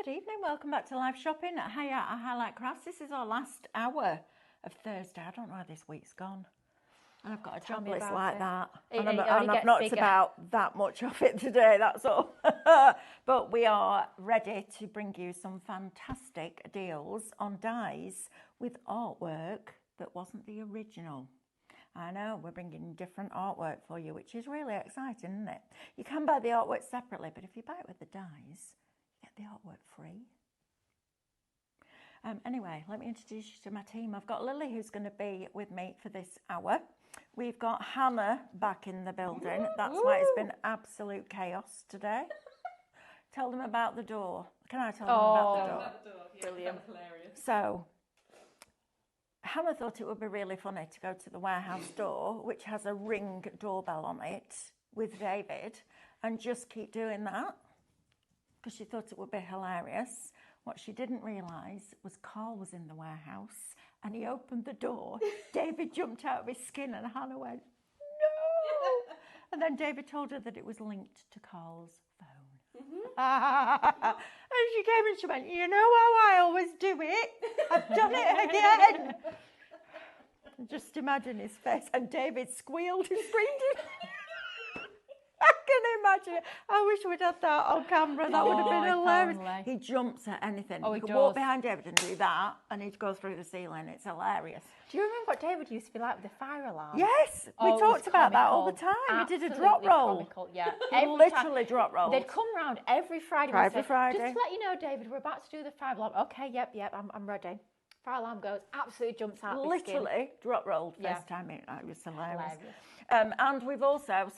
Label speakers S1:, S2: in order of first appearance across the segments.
S1: Good evening, welcome back to live shopping at Highlight Crafts. This is our last hour of Thursday. I don't know how this week's gone. And I've got a job list like that. And I've knocked about that much off it today, that's all. But we are ready to bring you some fantastic deals on dies with artwork that wasn't the original. I know, we're bringing different artwork for you, which is really exciting, isn't it? You can buy the artwork separately, but if you buy it with the dies, you get the artwork free. Anyway, let me introduce you to my team. I've got Lily, who's going to be with me for this hour. We've got Hannah back in the building. That's why it's been absolute chaos today. Tell them about the door. Can I tell them about the door?
S2: Yeah, brilliant. Hilarious.
S1: So, Hannah thought it would be really funny to go to the warehouse door, which has a Ring doorbell on it, with David, and just keep doing that, because she thought it would be hilarious. What she didn't realise was Carl was in the warehouse, and he opened the door. David jumped out of his skin, and Hannah went, no! And then David told her that it was linked to Carl's phone. And she came and she went, you know how I always do it? I've done it again. Just imagine his face. And David squealed and screamed. I can imagine it. I wish we'd had that on camera. That would have been hilarious. He jumps at anything.
S2: Oh,
S1: you could walk behind David and do that, and he'd go through the ceiling. It's hilarious.
S2: Do you remember what David used to be like with the fire alarm?
S1: Yes, we talked about that all the time.
S2: Absolutely
S1: We did a drop roll.
S2: Comical. Yeah,
S1: literally drop roll.
S2: They'd come round every Friday.
S1: Every Friday.
S2: Just to let you know, David, we're about to do the fire alarm. Okay, yep, I'm ready. Fire alarm goes, absolutely jumps out.
S1: Literally drop rolled first time. It was hilarious.
S2: Hilarious.
S1: And we've also,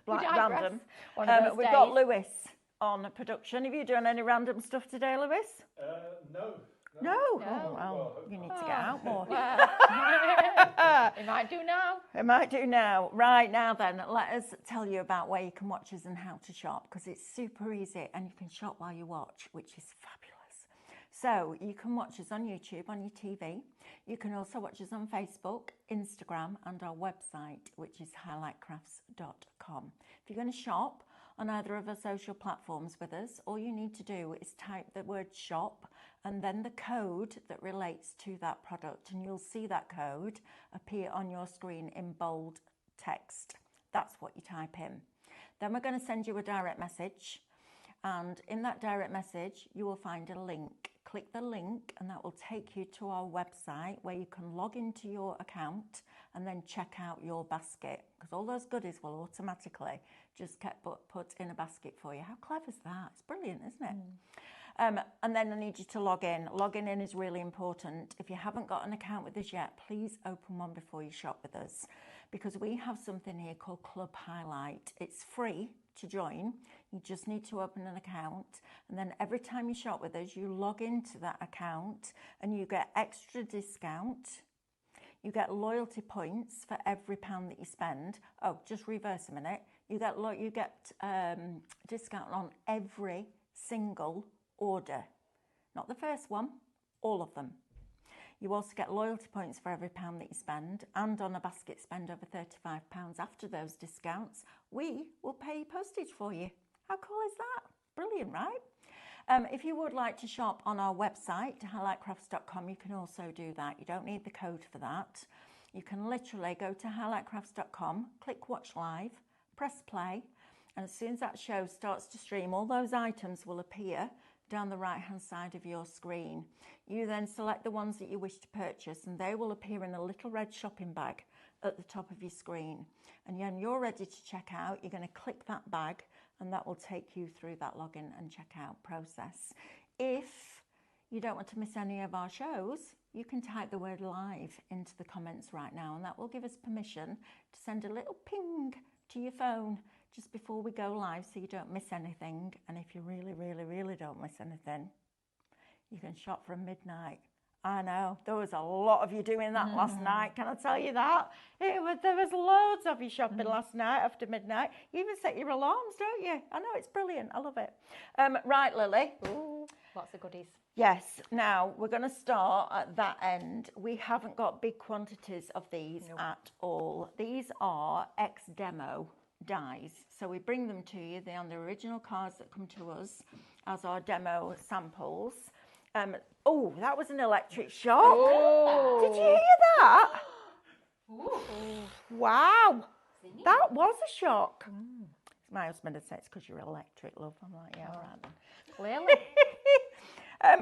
S1: random. We've
S2: days.
S1: got Lewis on production. Have you done any random stuff today, Lewis?
S3: No.
S1: No. Oh, well, you need to get out more.
S2: It might do now.
S1: It might do now. Right, now then, let us tell you about where you can watch us and how to shop, because it's super easy and you can shop while you watch, which is fabulous. So you can watch us on YouTube, on your TV. You can also watch us on Facebook, Instagram, and our website, which is highlightcrafts.com. If you're going to shop on either of our social platforms with us, all you need to do is type the word shop and then the code that relates to that product, and you'll see that code appear on your screen in bold text. That's what you type in. Then we're going to send you a direct message, and in that direct message you will find a link. Click the link and that will take you to our website where you can log into your account and then check out your basket, because all those goodies will automatically just get put in a basket for you. How clever is that? It's brilliant, isn't it? And then I need you to log in. Logging in is really important. If you haven't got an account with us yet, please open one before you shop with us, because we have something here called Club Highlight. It's free to join. You just need to open an account, and then every time you shop with us, you log into that account and you get extra discount. You get loyalty points for every £1 that you spend. Oh, just reverse a minute. You get discount on every single order. Not the first one, all of them. You also get loyalty points for every £1 that you spend, and on a basket spend over £35 after those discounts, we will pay postage for you. How cool is that? Brilliant, right? If you would like to shop on our website, highlightcrafts.com, you can also do that. You don't need the code for that. You can literally go to highlightcrafts.com, click watch live, press play, and as soon as that show starts to stream, all those items will appear down the right hand side of your screen. You then select the ones that you wish to purchase, and they will appear in a little red shopping bag at the top of your screen. And when you're ready to check out, you're going to click that bag, and that will take you through that login and checkout process. If you don't want to miss any of our shows, you can type the word live into the comments right now, and that will give us permission to send a little ping to your phone just before we go live, so you don't miss anything. And if you really don't miss anything, you can shop from midnight. I know, there was a lot of you doing that last night, can I tell you that? There was loads of you shopping last night after midnight. You even set your alarms, don't you? I know, it's brilliant, I love it. Right, Lily.
S2: Ooh, lots of goodies.
S1: Yes, now we're going to start at that end. We haven't got big quantities of these at all. These are ex-demo dies. So we bring them to you. They're on the original cards that come to us. as our demo samples. Oh, that was an electric shock.
S2: Oh.
S1: Did you hear that? Wow. That was a shock. My husband had said it's because you're electric, love. I'm like, yeah, all right then.
S2: Clearly.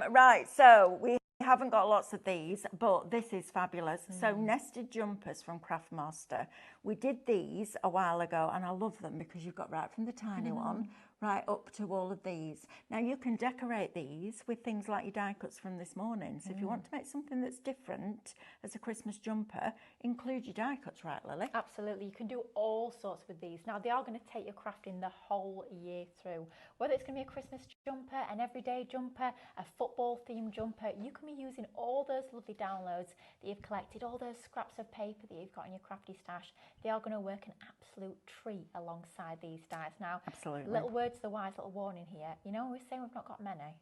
S1: Right, so we haven't got lots of these, but this is fabulous. So nested jumpers from Craftmaster. We did these a while ago and I love them because you've got right from the tiny one right up to all of these. Now you can decorate these with things like your die cuts from this morning. So if you want to make something that's different as a Christmas jumper, include your die cuts, right, Lily?
S2: Absolutely, you can do all sorts with these. Now they are going to take your crafting the whole year through. Whether it's going to be a Christmas jumper, an everyday jumper, a football themed jumper, you can be using all those lovely downloads that you've collected, all those scraps of paper that you've got in your crafty stash. They are going to work an absolute treat alongside these dies. Now,
S1: Absolutely.
S2: little words to the wise, little warning here. You know, we're saying we've not got many.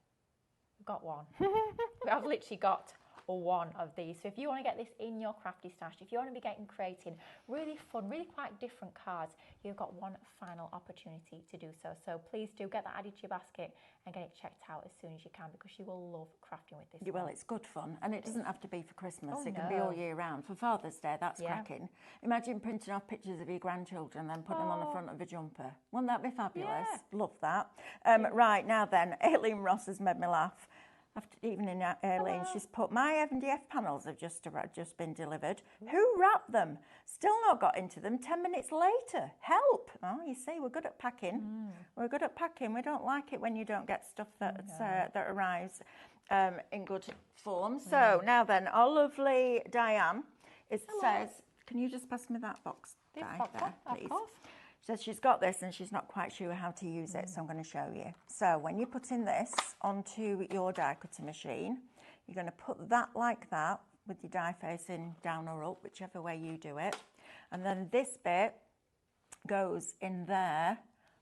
S2: We've got one. I've literally got one of these. So if you want to get this in your crafty stash, if you want to be creating really fun, really quite different cards, you've got one final opportunity to do so. So please do get that added to your basket and get it checked out as soon as you can because you will love crafting with this.
S1: Well, it's good fun and it doesn't have to be for Christmas.
S2: Oh,
S1: It can be all
S2: no.
S1: year round. For Father's Day, that's
S2: Yeah.
S1: cracking. Imagine printing off pictures of your grandchildren and then putting them on the front of a jumper. Wouldn't that be fabulous?
S2: Yeah.
S1: Love that. Right, now then, Aileen Ross has made me laugh. After evening, Aileen, she's put, my FDF panels have just been delivered. Who wrapped them? Still not got into them 10 minutes later. Help. Oh, you see, we're good at packing. We're good at packing. We don't like it when you don't get stuff that arrives in good form. So now then, our lovely Diane, says, can you just pass me that box?
S2: This
S1: Di,
S2: box,
S1: there,
S2: of
S1: please?
S2: course.
S1: She says she's got this and she's not quite sure how to use it, so I'm going to show you. So when you're putting this onto your die cutting machine, you're going to put that like that with your die facing down or up, whichever way you do it. And then this bit goes in there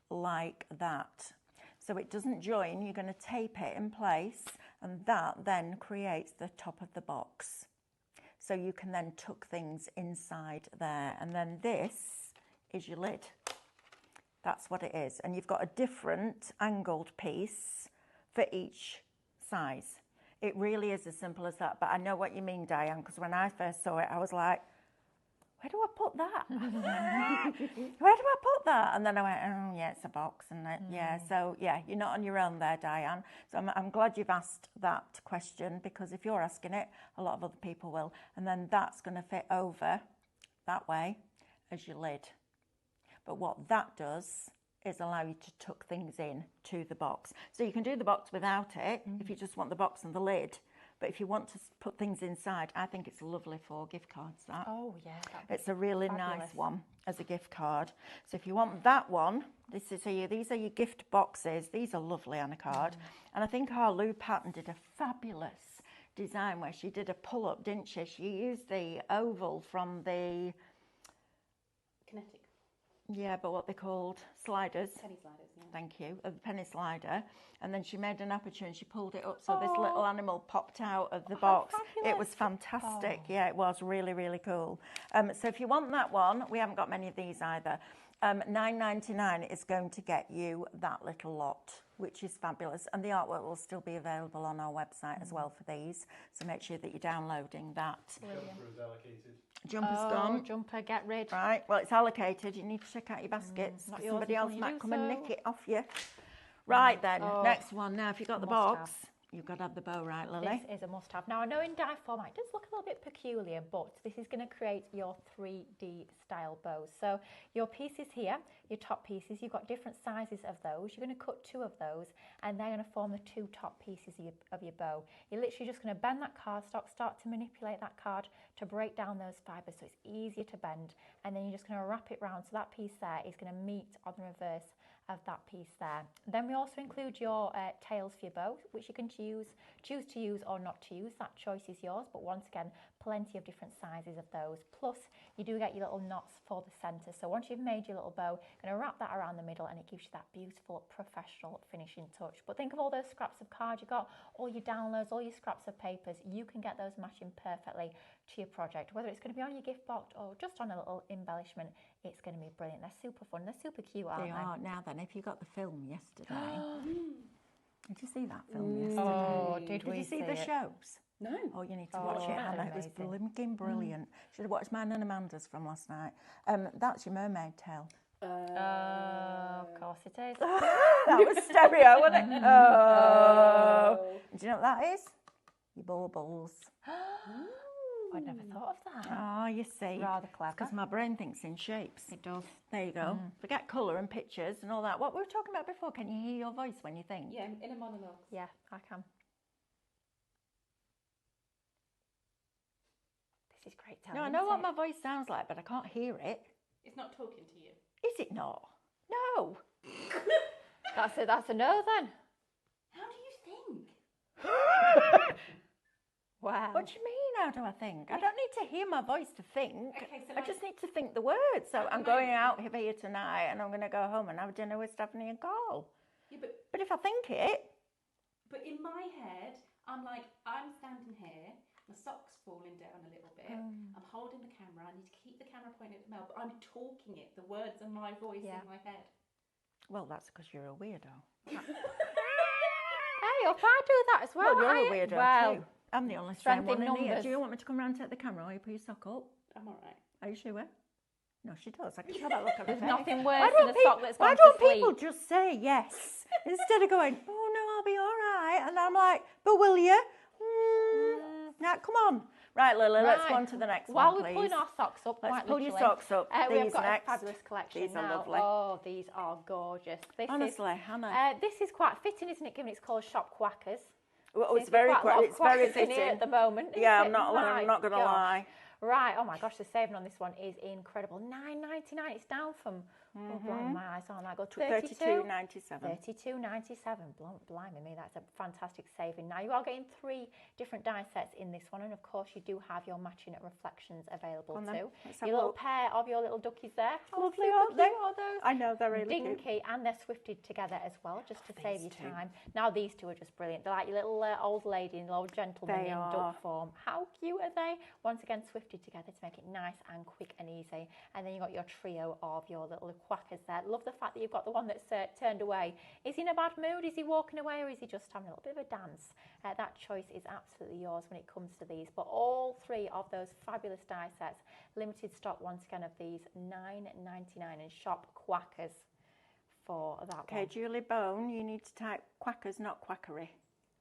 S1: like that. So it doesn't join, you're going to tape it in place and that then creates the top of the box. So you can then tuck things inside there. And then this is your lid. That's what it is. And you've got a different angled piece for each size. It really is as simple as that. But I know what you mean, Diane, because when I first saw it, I was like, where do I put that? Where do I put that? And then I went, oh, yeah, it's a box. And yeah, so yeah, you're not on your own there, Diane. So I'm glad you've asked that question because if you're asking it, a lot of other people will. And then that's going to fit over that way as your lid. But what that does is allow you to tuck things in to the box. So you can do the box without it if you just want the box and the lid. But if you want to put things inside, I think it's lovely for gift cards, that.
S2: Oh, yeah.
S1: It's a really
S2: fabulous.
S1: nice one as a gift card. So if you want that one, these are your gift boxes. These are lovely on a card. And I think our Lou Patton did a fabulous design where she did a pull-up, didn't she? She used the oval from the...
S3: Kinetic.
S1: Yeah, but what they called sliders.
S3: Penny sliders, yeah.
S1: Thank you, a penny slider. And then she made an aperture and she pulled it up so this little animal popped out of the box. It was fantastic. Yeah, it was really, really cool. So if you want that one, we haven't got many of these either. $9.99 is going to get you that little lot, which is fabulous. And the artwork will still be available on our website as well for these. So make sure that you're downloading that.
S4: Jumper is allocated.
S1: Jumper's gone.
S2: Jumper, get rid.
S1: Right, well, it's allocated. You need to check out your baskets.
S2: not
S1: 'cause
S2: yours
S1: somebody
S2: until
S1: else
S2: you
S1: might
S2: do
S1: come and
S2: so.
S1: nick it off you. Right then,
S2: Oh,
S1: next one. Now, if you've got the
S2: must
S1: box, you've got to have the bow, right, Lily?
S2: This is a must-have. Now, I know in die format it does look a little bit peculiar, but this is going to create your 3D style bows. So your pieces here, your top pieces, you've got different sizes of those. You're going to cut 2 of those, and they're going to form the 2 top pieces of your bow. You're literally just going to bend that cardstock, start to manipulate that card to break down those fibres so it's easier to bend, and then you're just going to wrap it round so that piece there is going to meet on the reverse of that piece there. Then we also include your tails for your bow, which you can choose to use or not to use. That choice is yours, but once again, plenty of different sizes of those. Plus, you do get your little knots for the centre. So once you've made your little bow, you're going to wrap that around the middle and it gives you that beautiful professional finishing touch. But think of all those scraps of card you got, all your downloads, all your scraps of papers. You can get those matching perfectly to your project, whether it's going to be on your gift box or just on a little embellishment. It's going to be brilliant. They're super fun. They're super cute, aren't they?
S1: They are. Now then, if you got the film yesterday, Did you see that film yesterday?
S2: Oh, did
S1: Did
S2: we
S1: you see
S2: see
S1: the
S2: it?
S1: shows?
S3: No.
S1: Oh, you need to
S2: Oh,
S1: watch it,
S2: that's
S1: Hannah. It was
S2: amazing.
S1: blinking brilliant. Should have watched mine and Amanda's from last night. That's your mermaid tale.
S2: Of course it is.
S1: That was stereo, wasn't it? Oh. Do you know what that is? Your baubles.
S2: I'd never thought of that.
S1: Oh, you see.
S2: Rather clever.
S1: Because my brain thinks in shapes.
S2: It does.
S1: There you go. Forget colour and pictures and all that. What we were talking about before, can you hear your voice when you think?
S3: Yeah, in a monologue.
S2: Yeah, I can. This is great telling.
S1: No, I know what my voice sounds like, but I can't hear it.
S3: It's not talking to you.
S1: Is it not? No.
S2: That's a no then.
S3: How do you think?
S2: Wow.
S1: What do you mean, how do I think? I don't need to hear my voice to think.
S3: Okay, so
S1: I just need to think the words. So I'm going out here tonight and I'm going to go home and have dinner with Stephanie and Carl.
S3: Yeah,
S1: But if I think it,
S3: but in my head, I'm like, I'm standing here, my sock's falling down a little bit. I'm holding the camera. I need to keep the camera pointed at the mouth, but I'm talking it. The words are my voice
S2: Yeah.
S3: in my head.
S1: well, that's because you're a weirdo.
S2: Hey, if I do that as well.
S1: Well, you're a weirdo
S2: well,
S1: too. I'm the only
S2: strength
S1: sane one
S2: in
S1: in here.
S2: numbers.
S1: Do you want me to come round and take the camera or you put your sock up?
S3: I'm all right.
S1: Are you sure? No, she does. I can tell that look at her
S2: There's
S1: face.
S2: nothing
S1: Why
S2: worse
S1: don't
S2: than a
S1: peop-
S2: sock that's
S1: Why
S2: gone
S1: don't
S2: to sleep.
S1: people just say yes instead of going, oh no, I'll be all right? And I'm like, but will you? Now, come on. Right, Lily, let's go on to the next
S2: While
S1: one,
S2: we're
S1: please.
S2: pulling our socks up,
S1: Let's
S2: quite
S1: pull your
S2: literally,
S1: socks up.
S2: we have
S1: These
S2: got
S1: next.
S2: a fabulous collection
S1: These are
S2: now.
S1: lovely.
S2: Oh, these are gorgeous. This
S1: Honestly,
S2: is,
S1: Hannah.
S2: this is quite fitting, isn't it? Given it's called Shop Quackers.
S1: Well,
S2: Seems
S1: it's
S2: to be
S1: very,
S2: quite a lot of
S1: it's very
S2: quackers in here
S1: fitting.
S2: at the moment.
S1: Yeah,
S2: isn't
S1: I'm
S2: it?
S1: not going to
S2: Gosh.
S1: lie.
S2: Right, oh my gosh, the saving on this one is incredible. $9.99. It's down from, oh, blind, my eyes aren't that good.
S1: $32.97.
S2: $32.97. Blimey me, that's a fantastic saving. Now, you are getting 3 different die sets in this one, and of course, you do have your matching reflections available
S1: Come on then,
S2: too.
S1: let's have
S2: Your
S1: a
S2: little
S1: look.
S2: pair of your little duckies there. How
S1: Lovely,
S2: super
S1: aren't they?
S2: cute are those?
S1: I know, they're really cute.
S2: Dinky, and they're swifted together as well, just to save you
S1: these two.
S2: time. Now, these two are just brilliant. They're like your little old lady and old gentleman
S1: They
S2: in
S1: are.
S2: duck form. How cute are they? Once again, swifted together to make it nice and quick and easy. And then you've got your trio of your little quackers there. Love the fact that you've got the one that's turned away. Is he in a bad mood? Is he walking away, or is he just having a little bit of a dance? That choice is absolutely yours when it comes to these. But all 3 of those fabulous die sets, limited stock once again of these, $9.99, and Shop Quackers for that
S1: Okay,
S2: one.
S1: Julie Bone, you need to type quackers, not quackery.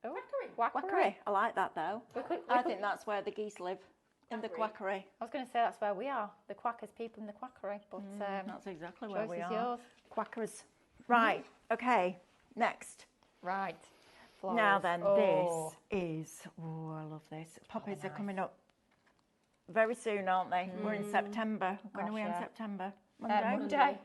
S2: Oh,
S1: Quackery. I like that though.
S2: We could-
S1: I think that's where the geese live, in the quackery.
S2: I was going to say that's where we are, the quackers, people in the quackery. But
S1: That's exactly where
S2: choice
S1: we
S2: is
S1: are.
S2: yours.
S1: Quackers. Right, okay, next.
S2: Right.
S1: Now
S2: Florals.
S1: then,
S2: Oh.
S1: this is, oh, I love this. Poppies are coming up very soon, aren't they? We're in September. When are
S2: Gosh,
S1: we in
S2: yeah.
S1: September? Monday?
S2: Monday.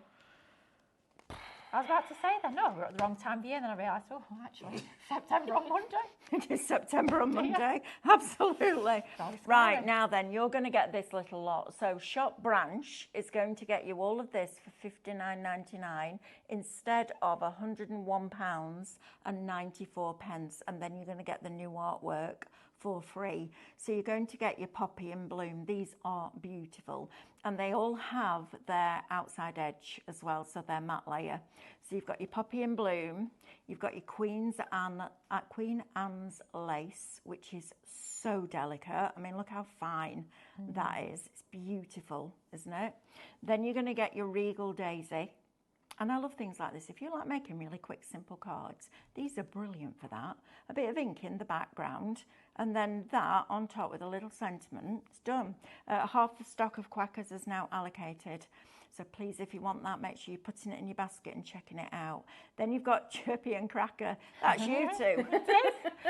S2: I was about to say then, no, we're at the wrong time of year, and then I realised, oh, actually, September on Monday.
S1: It is September on Monday. Absolutely.
S2: Sounds
S1: Right,
S2: scary.
S1: now then, you're going to get this little lot. So Shop Branch is going to get you all of this for $59.99 instead of £101 and 94 pence. And then you're going to get the new artwork for free. So you're going to get your Poppy and Bloom. These are beautiful. And they all have their outside edge as well, so they're matte layer. So you've got your Poppy and Bloom, you've got your Queen Anne's lace, which is so delicate. I mean, look how fine that is. It's beautiful, isn't it? Then you're going to get your Regal Daisy. And I love things like this. If you like making really quick, simple cards, these are brilliant for that. A bit of ink in the background, and then that on top with a little sentiment. It's done. Half the stock of Quackers is now allocated. So please, if you want that, make sure you're putting it in your basket and checking it out. Then you've got Chirpy and Cracker. That's you two.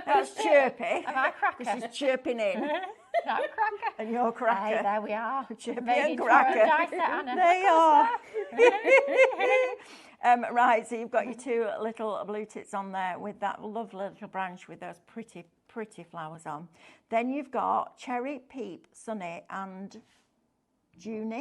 S1: That's Chirpy.
S2: Am I Cracker?
S1: This is chirping in.
S2: I'm Cracker.
S1: And you're Cracker.
S2: Hey, there we are.
S1: Chirpy
S2: Made
S1: and
S2: into our own
S1: Cracker.
S2: die set, Anna.
S1: They are. Right, so you've got your 2 little blue tits on there with that lovely little branch with those pretty, pretty flowers on. Then you've got Cherry, Peep, Sunny and Junie.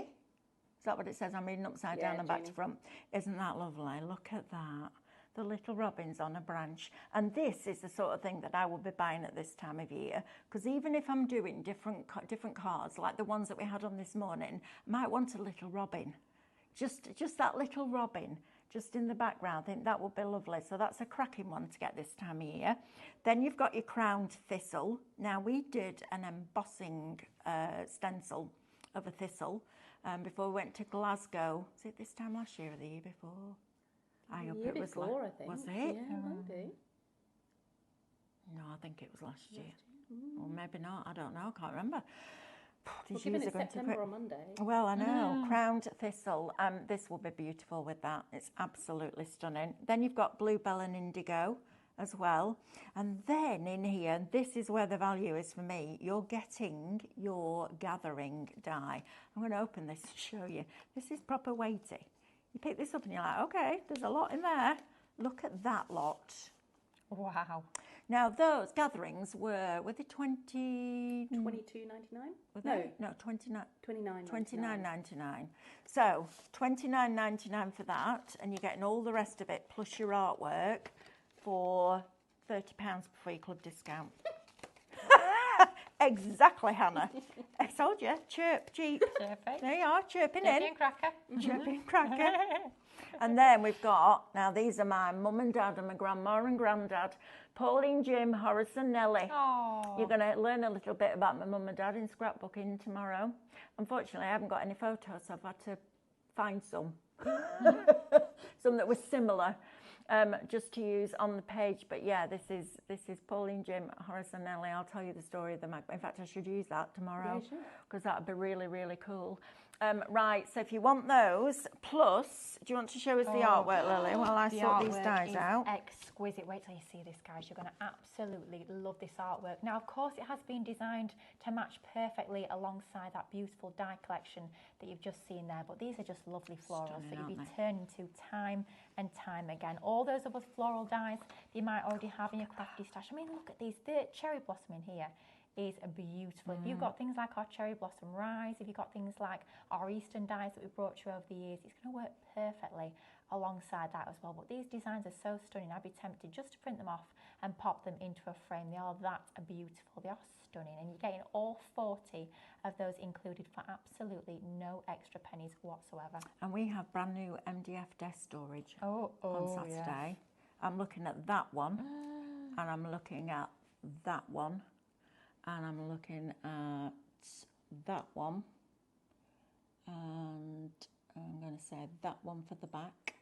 S1: Is that what it says? I'm reading upside down and back to front. Isn't that lovely? Look at that. The little robins on a branch. And this is the sort of thing that I will be buying at this time of year, because even if I'm doing different cards, like the ones that we had on this morning, I might want a little robin. Just that little robin just in the background. I think that would be lovely. So that's a cracking one to get this time of year. Then you've got your crowned thistle. Now we did an embossing stencil of a thistle before we went to Glasgow. Was it this time last year or the year before? I hope it was
S3: before, I think.
S1: Was it?
S3: Yeah, maybe.
S1: No, I think it was last year. Or maybe not. I don't know. I can't remember.
S3: Well, given it's September on Monday.
S1: Well, I know. Crowned thistle. This will be beautiful with that. It's absolutely stunning. Then you've got bluebell and indigo as well. And then in here, this is where the value is for me. You're getting your gathering die. I'm going to open this to show you. This is proper weighty. You pick this up and you're like, okay, there's a lot in there. Look at that lot.
S2: Wow.
S1: Now those gatherings were they 20?
S3: $22.99?
S1: Were they? No, 29.
S3: $29.99.
S1: $29.99. So $29.99 for that, and you're getting all the rest of it plus your artwork for £30 before your club discount. Exactly, Hannah. I told you, chirp, cheap.
S2: Chirpy.
S1: There you are, chirping
S2: Chirpy
S1: in.
S2: and cracker.
S1: Chirping cracker. And then we've got, now these are my mum and dad and my grandma and granddad, Pauline, Jim, Horace and Nellie.
S2: Oh.
S1: You're going to learn a little bit about my mum and dad in scrapbooking tomorrow. Unfortunately, I haven't got any photos, so I've had to find some. Some that were similar, just to use on the page. But yeah, this is Pauline, Jim, Horace and Nellie. I'll tell you the story of the mag. In fact, I should use that tomorrow because that would be really, really cool. Right, so if you want those, plus, do you want to show us the artwork, Lily, while I sort these dies out?
S2: Exquisite. Wait till you see this, guys. You're going to absolutely love this artwork. Now, of course, it has been designed to match perfectly alongside that beautiful die collection that you've just seen there. But these are just lovely florals that you'll be turning to time and time again. All those other floral dies that you might already have in your crafty stash. I mean, look at these. The cherry blossom in here is beautiful. If you've got things like our cherry blossom rise, if you've got things like our Eastern dies that we brought you over the years, it's going to work perfectly alongside that as well. But these designs are so stunning, I'd be tempted just to print them off and pop them into a frame. They are that beautiful. They are stunning, and you're getting all 40 of those included for absolutely no extra pennies whatsoever.
S1: And we have brand new MDF desk storage on Saturday.
S2: Yes.
S1: I'm looking at that one, and I'm looking at that one, and I'm looking at that one, and I'm going to say that one for the back.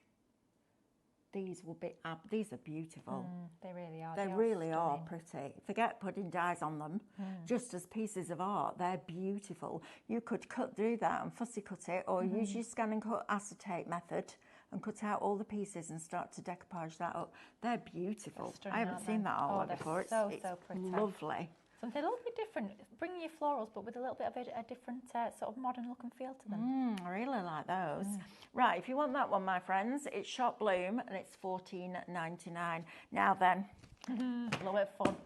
S1: These will be these are beautiful.
S2: They really are.
S1: They really are pretty. Forget putting dies on them, just as pieces of art. They're beautiful. You could cut through that and fussy cut it, or use your scan and cut acetate method and cut out all the pieces and start to decoupage that up. They're beautiful. I haven't seen that artwork before. It's
S2: so pretty.
S1: Lovely.
S2: Something a little bit different. Bringing your florals, but with a little bit of a different sort of modern look and feel to them.
S1: I really like those. Right, if you want that one, my friends, it's Shop Bloom and it's $14.99. Now then,
S2: A little bit of fun.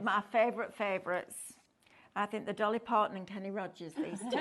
S1: my favourites. I think the Dolly Parton and Kenny Rogers, these two.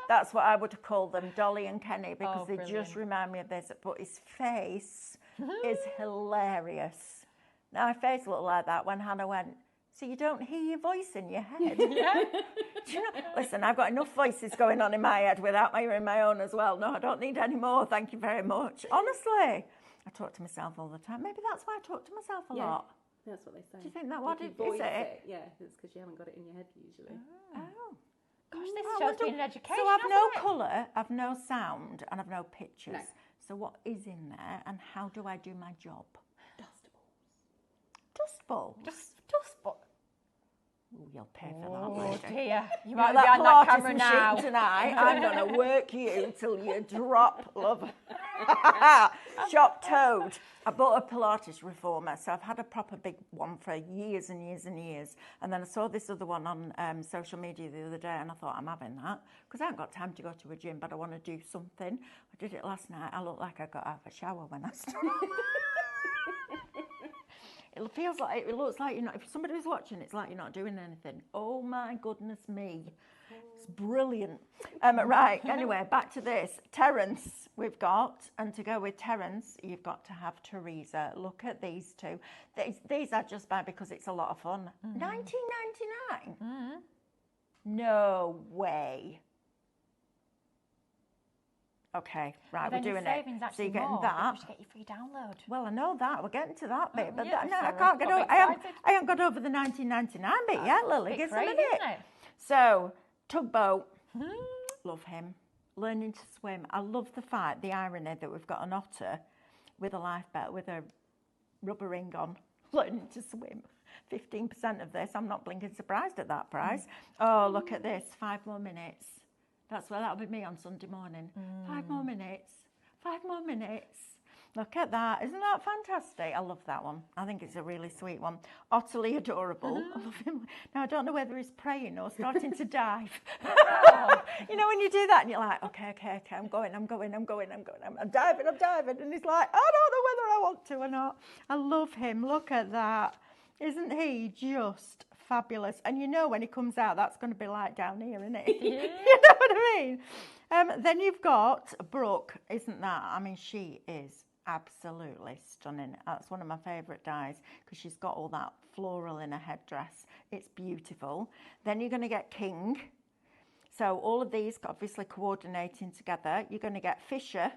S1: That's what I would call them, Dolly and Kenny, because they just remind me of this. But his face is hilarious. Now, my face looked like that when Hannah went, so you don't hear your voice in your head? Do you know? Listen, I've got enough voices going on in my head without hearing my own as well. No, I don't need any more. Thank you very much. Honestly, I talk to myself all the time. Maybe that's why I talk to myself a lot.
S3: That's what they say.
S1: Do you think that what
S3: If
S1: it
S3: you voice
S1: is it?
S3: Yeah, it's because you haven't got it in your head usually.
S1: Oh.
S2: Gosh, this show's been an education.
S1: So I've no
S2: hasn't it?
S1: colour, I've no sound, and I've no pictures.
S3: No.
S1: So what is in there, and how do I do my job?
S3: Dust balls.
S1: Dust balls.
S2: Dust ball.
S1: Ooh, you'll pay for that,
S2: Oh
S1: lady.
S2: dear, you
S1: You
S2: might
S1: know
S2: be
S1: that
S2: behind that
S1: Pilates
S2: camera
S1: machine
S2: now.
S1: tonight? I'm going to work you till you drop, love. Shop Toad. I bought a Pilates reformer, so I've had a proper big one for years and years and years. And then I saw this other one on social media the other day, and I thought, I'm having that. Because I haven't got time to go to a gym, but I want to do something. I did it last night. I looked like I got out of a shower when I started. It feels like, it looks like you're not, if somebody was watching, it's like you're not doing anything. Oh my goodness me. It's brilliant. Right, anyway, back to this. Terence we've got, and to go with Terence, you've got to have Teresa. Look at these two. These I just buy because it's a lot of fun. $19.99? No way. Okay, right,
S2: Then
S1: we're
S2: your
S1: doing it.
S2: savings
S1: So
S2: actually
S1: you're getting
S2: more
S1: that.
S2: because you get your free download.
S1: Well, I know that. We're getting to that bit, but
S2: yeah,
S1: no, I
S2: sorry.
S1: can't get
S2: Got
S1: over.
S2: a bit
S1: I haven't
S2: excited.
S1: got over the 1999 bit yet, Lily.
S2: Bit
S1: Give us a
S2: crazy,
S1: minute.
S2: isn't it?
S1: So, tugboat. Love him. Learning to swim. I love the irony that we've got an otter with a life belt with a rubber ring on, learning to swim. 15% of this. I'm not blinking surprised at that price. Oh, look at this. 5 more minutes. That'll be me on Sunday morning. 5 more minutes. 5 more minutes. Look at that. Isn't that fantastic? I love that one. I think it's a really sweet one. Utterly adorable. I love him. Now, I don't know whether he's praying or starting to dive. You know, when you do that and you're like, okay, I'm diving. And he's like, I don't know whether I want to or not. I love him. Look at that. Isn't he just fabulous? And you know when he comes out, that's going to be like down here, isn't it?
S2: Yeah.
S1: You know what I mean? Then you've got Brooke, isn't that? I mean, she is absolutely stunning. That's one of my favourite dyes because she's got all that floral in her headdress. It's beautiful. Then you're going to get King. So all of these obviously coordinating together. You're going to get Fisher.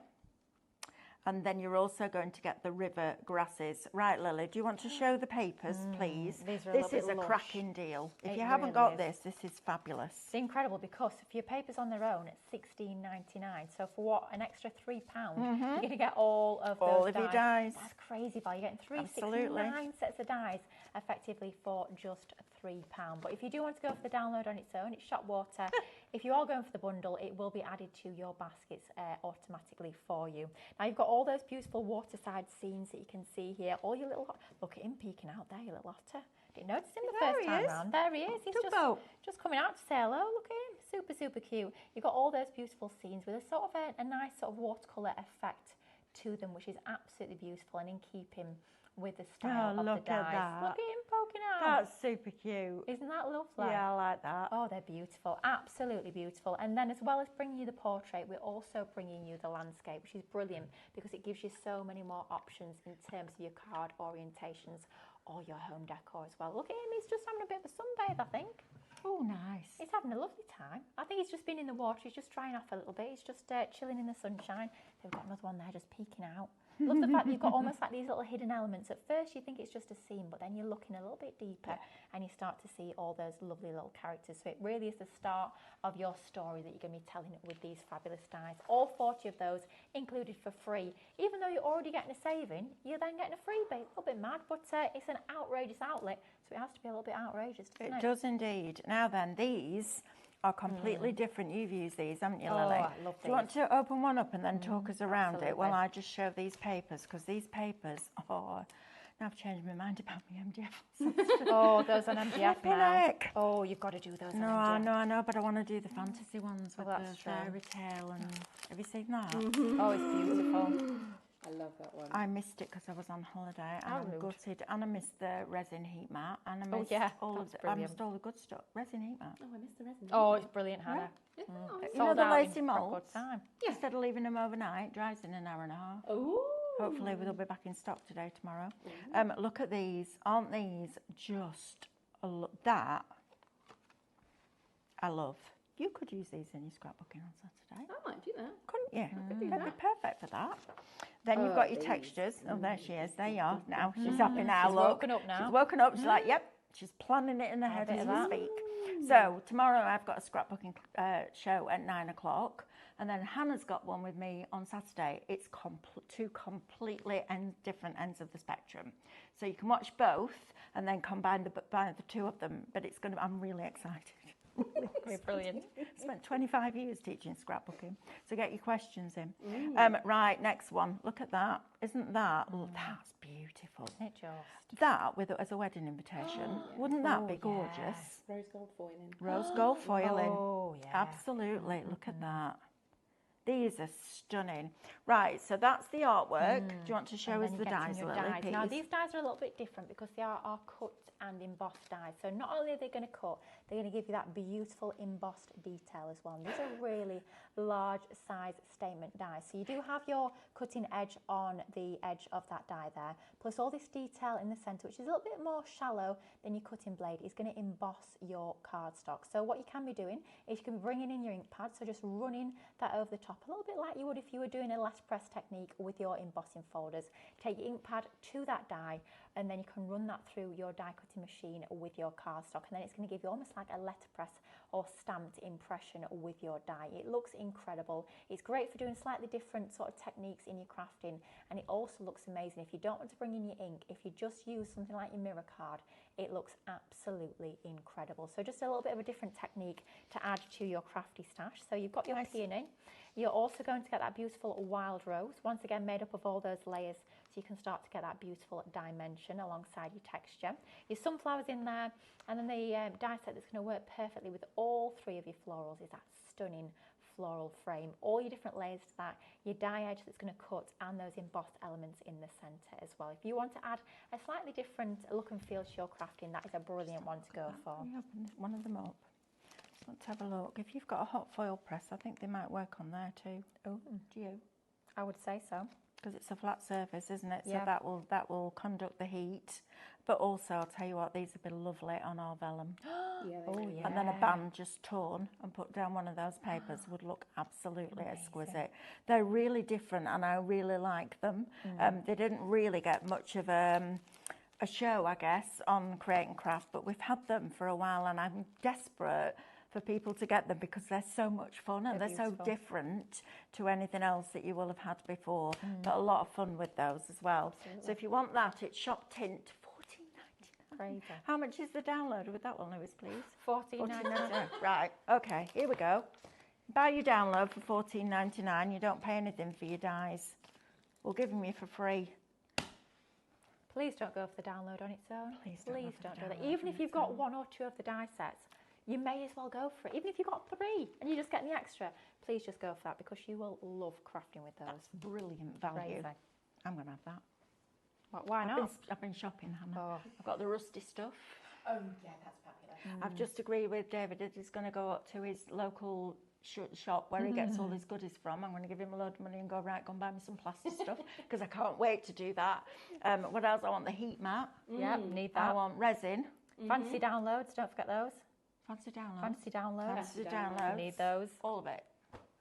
S1: And then you're also going to get the river grasses. Right, Lily, do you want to show the papers, please?
S2: These are a
S1: This
S2: little
S1: is
S2: bit
S1: a
S2: lush.
S1: cracking deal. If
S2: It
S1: you haven't
S2: really
S1: got
S2: is.
S1: this is fabulous.
S2: It's incredible because if your paper's on their own, it's $16.99. So for what, an extra £3, you're going to get all of those
S1: All of your dyes.
S2: That's crazy value. You're getting
S1: Absolutely.
S2: 9 sets of dyes effectively for just £3. But if you do want to go for the download on its own, it's shop water. If you are going for the bundle, it will be added to your baskets automatically for you. Now you've got all those beautiful waterside scenes that you can see here. All your little, look at him peeking out there, your little otter. Didn't notice him the
S1: There
S2: first
S1: he
S2: time
S1: is.
S2: round. There he is. He's
S1: Tugboat.
S2: just coming out to say hello. Look at him. Super, super cute. You've got all those beautiful scenes with a sort of a nice sort of watercolour effect to them, which is absolutely beautiful and in keeping with the style of
S1: look
S2: the
S1: at
S2: dyes.
S1: that.
S2: Look at him poking out.
S1: That's super cute.
S2: Isn't that lovely?
S1: Yeah, I like that.
S2: Oh, they're beautiful, absolutely beautiful. And then as well as bringing you the portrait, we're also bringing you the landscape, which is brilliant because it gives you so many more options in terms of your card orientations or your home decor as well. Look at him, he's just having a bit of a sunbathe, I think.
S1: Oh, nice.
S2: He's having a lovely time. I think he's just been in the water, he's just drying off a little bit. He's just chilling in the sunshine. They've got another one there just peeking out. Love the fact that you've got almost like these little hidden elements. At first you think it's just a scene, but then you're looking a little bit deeper and you start to see all those lovely little characters. So it really is the start of your story that you're going to be telling with these fabulous dyes. All 40 of those included for free. Even though you're already getting a saving, you're then getting a freebie. A little bit mad, but it's an outrageous outlet, so it has to be a little bit outrageous, doesn't it?
S1: It does indeed. Now then, these are completely different. You've used these, haven't you, Lily?
S2: I love
S1: Do you want to open one up and then talk us around it while
S2: absolutely.
S1: I just show these papers? Because these papers, now I've changed my mind about my MDF.
S2: Oh, those on MDF now.
S1: Heck.
S2: Oh, you've got to do those
S1: No,
S2: on MDF.
S1: I know, but I want to do the fantasy ones with
S2: that's
S1: the
S2: true.
S1: fairy tale. And have you seen that?
S2: Oh, it's beautiful.
S3: I love that one.
S1: I missed it because I was on holiday and
S2: How
S1: I'm
S2: rude.
S1: gutted. And I missed the resin heat mat. And I
S2: Oh,
S1: missed
S2: yeah,
S1: all of
S2: that's
S1: the, I
S2: brilliant.
S1: missed all the good stuff. Resin heat mat.
S3: Oh, I missed the resin.
S2: Oh, it's brilliant, Hannah.
S3: Yeah. Oh,
S1: You know
S2: Sold
S1: the
S2: out in
S1: lacy
S2: record
S1: molds?
S2: time.
S1: Instead of leaving them overnight, dries in an hour and a half.
S3: oh.
S1: Hopefully they'll be back in stock today, tomorrow. Look at these. Aren't these just that? I love. You could use these in your scrapbooking on Saturday,
S3: I might do that.
S1: couldn't you?
S3: could do
S1: That'd be
S3: that.
S1: perfect for that. Then you've
S3: Oh,
S1: got your
S3: these.
S1: textures. Oh, there she is. There you are. Now she's happy now.
S2: She's
S1: Look,
S2: woken up now.
S1: She's woken up. She's like, yep. She's planning it in her head
S2: bit
S1: as
S2: of
S1: we
S2: that.
S1: speak. So tomorrow I've got a scrapbooking show at 9 o'clock, and then Hannah's got one with me on Saturday. It's two completely different ends of the spectrum. So you can watch both and then combine the two of them. But it's going to. I'm really excited.
S2: It's brilliant.
S1: Spent 25 years teaching scrapbooking, so get your questions in. Right, next one. Look at that. Isn't that? Oh, that's beautiful.
S2: It just.
S1: That with as a wedding invitation. Wouldn't that be gorgeous?
S3: Rose gold foiling.
S1: Rose gold foiling.
S2: Oh, yeah.
S1: Absolutely. Look at that. These are stunning. Right, so that's the artwork. Do you want to show
S2: And
S1: us
S2: then
S1: the
S2: you get
S1: dies,
S2: to your
S1: Lily,
S2: dies. Now,
S1: please?
S2: these dies are a little bit different because they are cut and embossed dies. So not only are they going to cut, they're going to give you that beautiful embossed detail as well. And these are really large size statement dies. So you do have your cutting edge on the edge of that die there, plus all this detail in the centre, which is a little bit more shallow than your cutting blade, is going to emboss your cardstock. So what you can be doing is you can be bringing in your ink pad, so just running that over the top top, a little bit like you would if you were doing a letterpress technique with your embossing folders. Take your ink pad to that die, and then you can run that through your die cutting machine with your cardstock, and then it's going to give you almost like a letterpress or stamped impression with your die. It looks incredible. It's great for doing slightly different sort of techniques in your crafting, and it also looks amazing if you don't want to bring in your ink. If you just use something like your mirror card, it looks absolutely incredible. So just a little bit of a different technique to add to your crafty stash. So you've got your peony. You're also going to get that beautiful wild rose, once again made up of all those layers, so you can start to get that beautiful dimension alongside your texture. Your sunflowers in there, and then the die set that's going to work perfectly with all three of your florals is that stunning floral frame. All your different layers to that, your die edge that's going to cut, and those embossed elements in the centre as well. If you want to add a slightly different look and feel to your crafting, that is a brilliant one to go for.
S1: Can you open one of them up? Let's have a look. If you've got a hot foil press, I think they might work on there too.
S2: Oh,
S1: Do you?
S2: I would say so.
S1: Because it's a flat surface, isn't it? So
S2: Yeah.
S1: that will conduct the heat. But also, I'll tell you what, these would be lovely on our vellum.
S3: Yeah,
S2: Oh,
S3: really.
S2: yeah.
S1: And then a band just torn and put down one of those papers would look absolutely exquisite. They're really different, and I really like them. They didn't really get much of a show, I guess, on Create and Craft, but we've had them for a while, and I'm desperate for people to get them because they're so much fun and they're so
S2: beautiful.
S1: different to anything else that you will have had before. But a lot of fun with those as well. So if you want that, it's Shop Tint, $14.99.
S2: Crazy.
S1: How much is the download with that one, Lewis, please?
S2: $14.99.
S1: Right, okay, here we go. Buy your download for $14.99. You don't pay anything for your dies. We'll give them you for free.
S2: Please don't go for the download on its own.
S1: Please don't go for
S2: don't
S1: the
S2: do that.
S1: download
S2: Even
S1: on
S2: if you've
S1: its
S2: got
S1: own.
S2: one or two of the die sets, you may as well go for it. Even if you've got three and you're just getting the extra, please just go for that because you will love crafting with those.
S1: That's brilliant value.
S2: Crazy.
S1: I'm going to have that.
S2: Why not?
S1: I've been shopping, Hannah.
S2: Oh.
S1: I've got the rusty stuff.
S3: Oh, yeah, that's fabulous.
S1: I've just agreed with David that he's going to go up to his local shop where he gets all his goodies from. I'm going to give him a load of money and go, right, go and buy me some plastic stuff because I can't wait to do that. What else? I want the heat mat.
S2: Yep, need
S1: I
S2: that.
S1: want resin.
S2: Fancy downloads, don't forget those.
S1: Fancy downloads.
S2: Fancy downloads.
S1: Fancy
S3: Fancy
S1: downloads.
S2: Need those.
S1: All of it.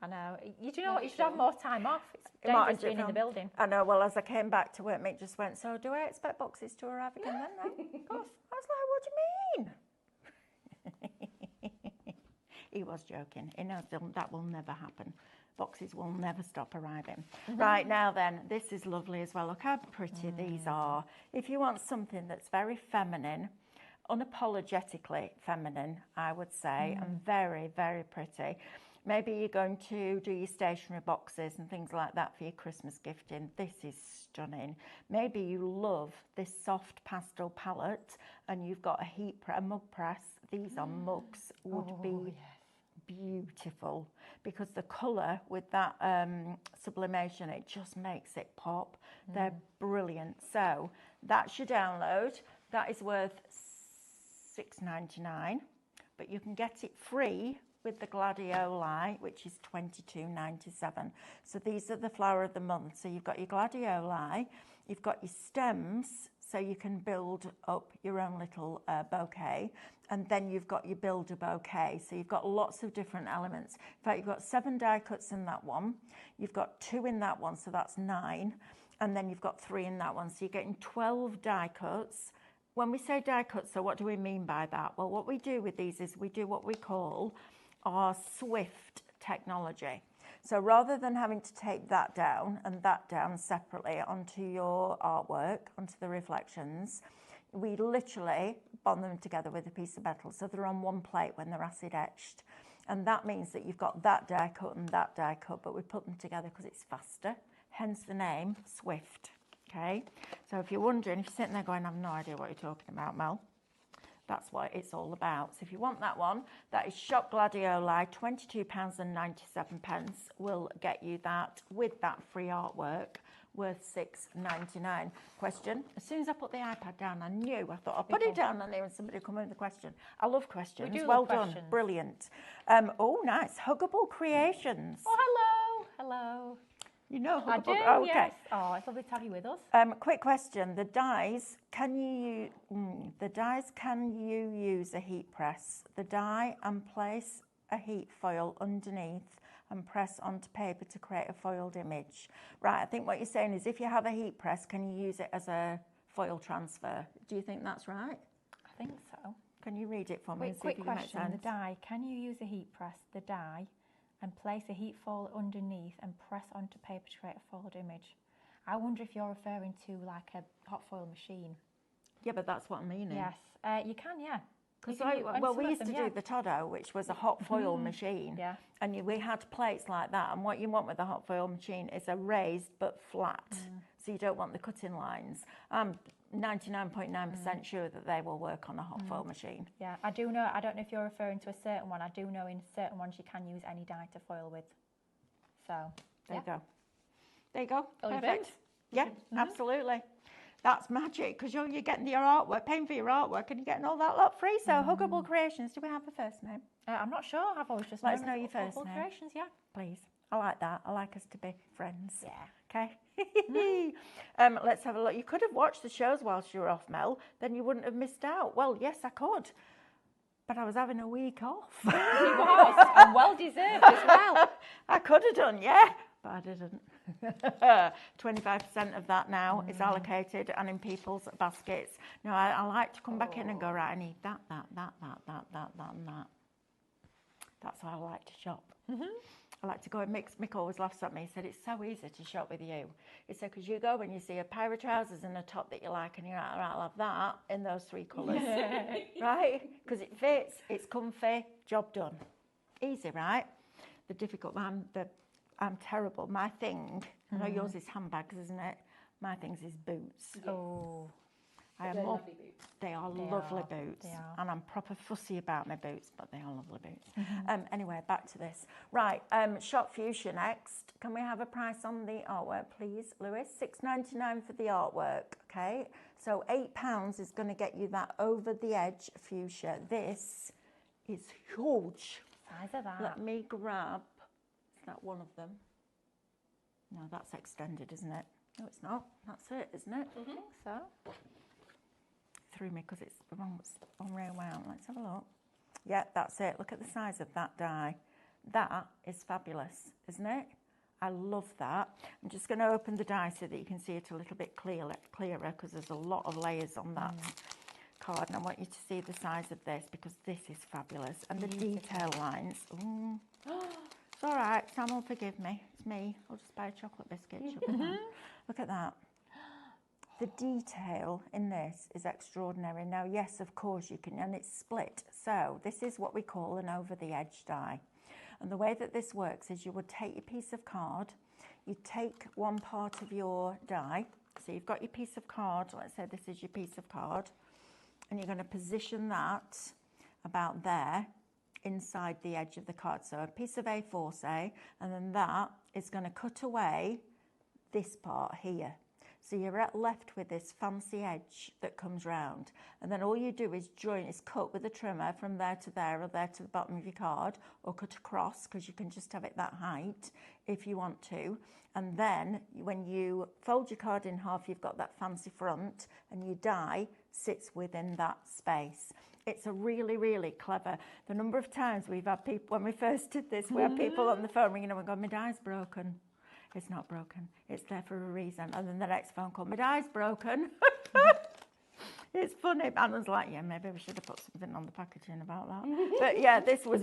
S2: I know. You do know what? You should have more time off. It's
S1: Martin
S2: dangerous being in the
S1: Film.
S2: building.
S1: I know, well, as I came back to work, Mick just went, so do I expect boxes to arrive again then? No, of course. I was like, what do you mean? He was joking. He knows that will never happen. Boxes will never stop arriving. Right, now then, this is lovely as well. Look how pretty these are. If you want something that's very feminine, unapologetically feminine, I would say, and very, very pretty. Maybe you're going to do your stationery boxes and things like that for your Christmas gifting. This is stunning. Maybe you love this soft pastel palette and you've got a mug press. These are mugs would be beautiful because the colour with that sublimation, it just makes it pop. They're brilliant. So that's your download. That is worth $6.99, but you can get it free with the gladioli, which is $22.97. So these are the flower of the month. So you've got your gladioli, you've got your stems, so you can build up your own little bouquet, and then you've got your builder bouquet. So you've got lots of different elements. In fact, you've got 7 die cuts in that one, you've got 2 in that one, so that's 9, and then you've got 3 in that one. So you're getting 12 die cuts. When we say die cuts, so what do we mean by that? Well, what we do with these is we do what we call our Swift technology. So rather than having to tape that down and that down separately onto your artwork, onto the reflections, we literally bond them together with a piece of metal. So they're on one plate when they're acid etched. And that means that you've got that die cut and that die cut, but we put them together because it's faster, hence the name Swift. Okay, so if you're wondering, if you're sitting there going, I have no idea what you're talking about, Mel, that's what it's all about. So if you want that one, that is Shop Gladioli, £22.97 will get you that with that free artwork worth $6.99. Question, as soon as I put the iPad down, I knew, I thought I'll put it down on there and somebody will come in with a question. I love questions.
S2: We do
S1: well
S2: love
S1: done,
S2: questions.
S1: brilliant. Oh, nice, Huggable Creations.
S2: Oh, hello. Hello.
S1: You know
S2: I
S1: Huggable?
S2: do,
S1: Okay.
S2: yes. Oh, it's lovely to have you with us.
S1: Quick question: the dies, can you use a heat press? The die and place a heat foil underneath and press onto paper to create a foiled image. Right, I think what you're saying is if you have a heat press, can you use it as a foil transfer? Do you think that's right?
S2: I think so.
S1: Can you read it for me?
S2: Quick question, the die, can you use a heat press, the die, and place a heat foil underneath and press onto paper to create a folded image? I wonder if you're referring to like a hot foil machine.
S1: Yeah, but that's what I'm meaning.
S2: Yes, you can, yeah.
S1: Because we used to do the Todo, which was a hot foil machine.
S2: Yeah.
S1: And we had plates like that. And what you want with a hot foil machine is a raised but flat. So you don't want the cutting lines. I'm 99.9% sure that they will work on a hot foil machine.
S2: Yeah, I do know. I don't know if you're referring to a certain one. I do know in certain ones you can use any die to foil with. So,
S1: There you go. There you go.
S2: Foil your
S1: Perfect.
S2: boots.
S1: Yeah, absolutely. That's magic because you're getting your artwork, paying for your artwork, and you're getting all that lot free. So, Huggable Creations, do we have a first name?
S2: I'm not sure. I've always just
S1: Let us
S2: known
S1: know
S2: as
S1: your first
S2: Huggable
S1: name.
S2: Creations, yeah.
S1: Please. I like that. I like us to be friends.
S2: Yeah.
S1: Okay. Let's have a look. You could have watched the shows whilst you were off, Mel. Then you wouldn't have missed out. Well, yes, I could. But I was having a week off.
S2: You was, and well deserved as well.
S1: I could have done, yeah, but I didn't. 25% of that now is allocated and in people's baskets. No, I like to come back in and go, right, I need that, and that. That's how I like to shop. I like to go and mix. Mick always laughs at me. He said, it's so easy to shop with you. He said, because you go and you see a pair of trousers and a top that you like and you're like, right, I'll have that in those 3 colours. Right? Because it fits, it's comfy, job done. Easy, right? The difficult one, I'm terrible. My thing, I know yours is handbags, isn't it? My thing's is boots.
S2: Oh.
S1: I am
S3: They're
S1: more,
S3: lovely boots.
S1: they are
S2: They
S1: lovely
S2: are,
S1: boots.
S2: they are.
S1: And I'm proper fussy about my boots, but they are lovely boots. Anyway, back to this. Right, Shop Fuchsia next. Can we have a price on the artwork, please, Lewis? $6.99 for the artwork, okay? So £8 is going to get you that over the edge fuchsia. This is huge.
S2: Size of that.
S1: Let me grab, is that one of them? No, that's extended, isn't it? No, it's not. That's it, isn't it?
S2: I think so.
S1: Threw me because it's the wrong way around. Let's have a look. Yeah, that's it. Look at the size of that die. That is fabulous, isn't it? I love that. I'm just going to open the die so that you can see it a little bit clearer because there's a lot of layers on that card, and I want you to see the size of this because this is fabulous. And the detail lines. Ooh. It's all right. Sam will forgive me. It's me. I'll just buy a chocolate biscuit. Look at that. The detail in this is extraordinary. Now, yes, of course you can, and it's split. So this is what we call an over-the-edge die. And the way that this works is you would take your piece of card, you take one part of your die. So you've got your piece of card, let's say this is your piece of card, and you're going to position that about there inside the edge of the card. So a piece of A4, say, and then that is going to cut away this part here. So you're left with this fancy edge that comes round. And then all you do is cut with a trimmer from there to there or there to the bottom of your card, or cut across because you can just have it that height if you want to. And then when you fold your card in half, you've got that fancy front and your die sits within that space. It's a really, really clever. The number of times we've had people, when we first did this, we had people on the phone ringing up and going, my die's broken. It's not broken. It's there for a reason. And then the next phone call, my die's broken. It's funny. Anna's like, yeah, maybe we should have put something on the packaging about that. But yeah, this is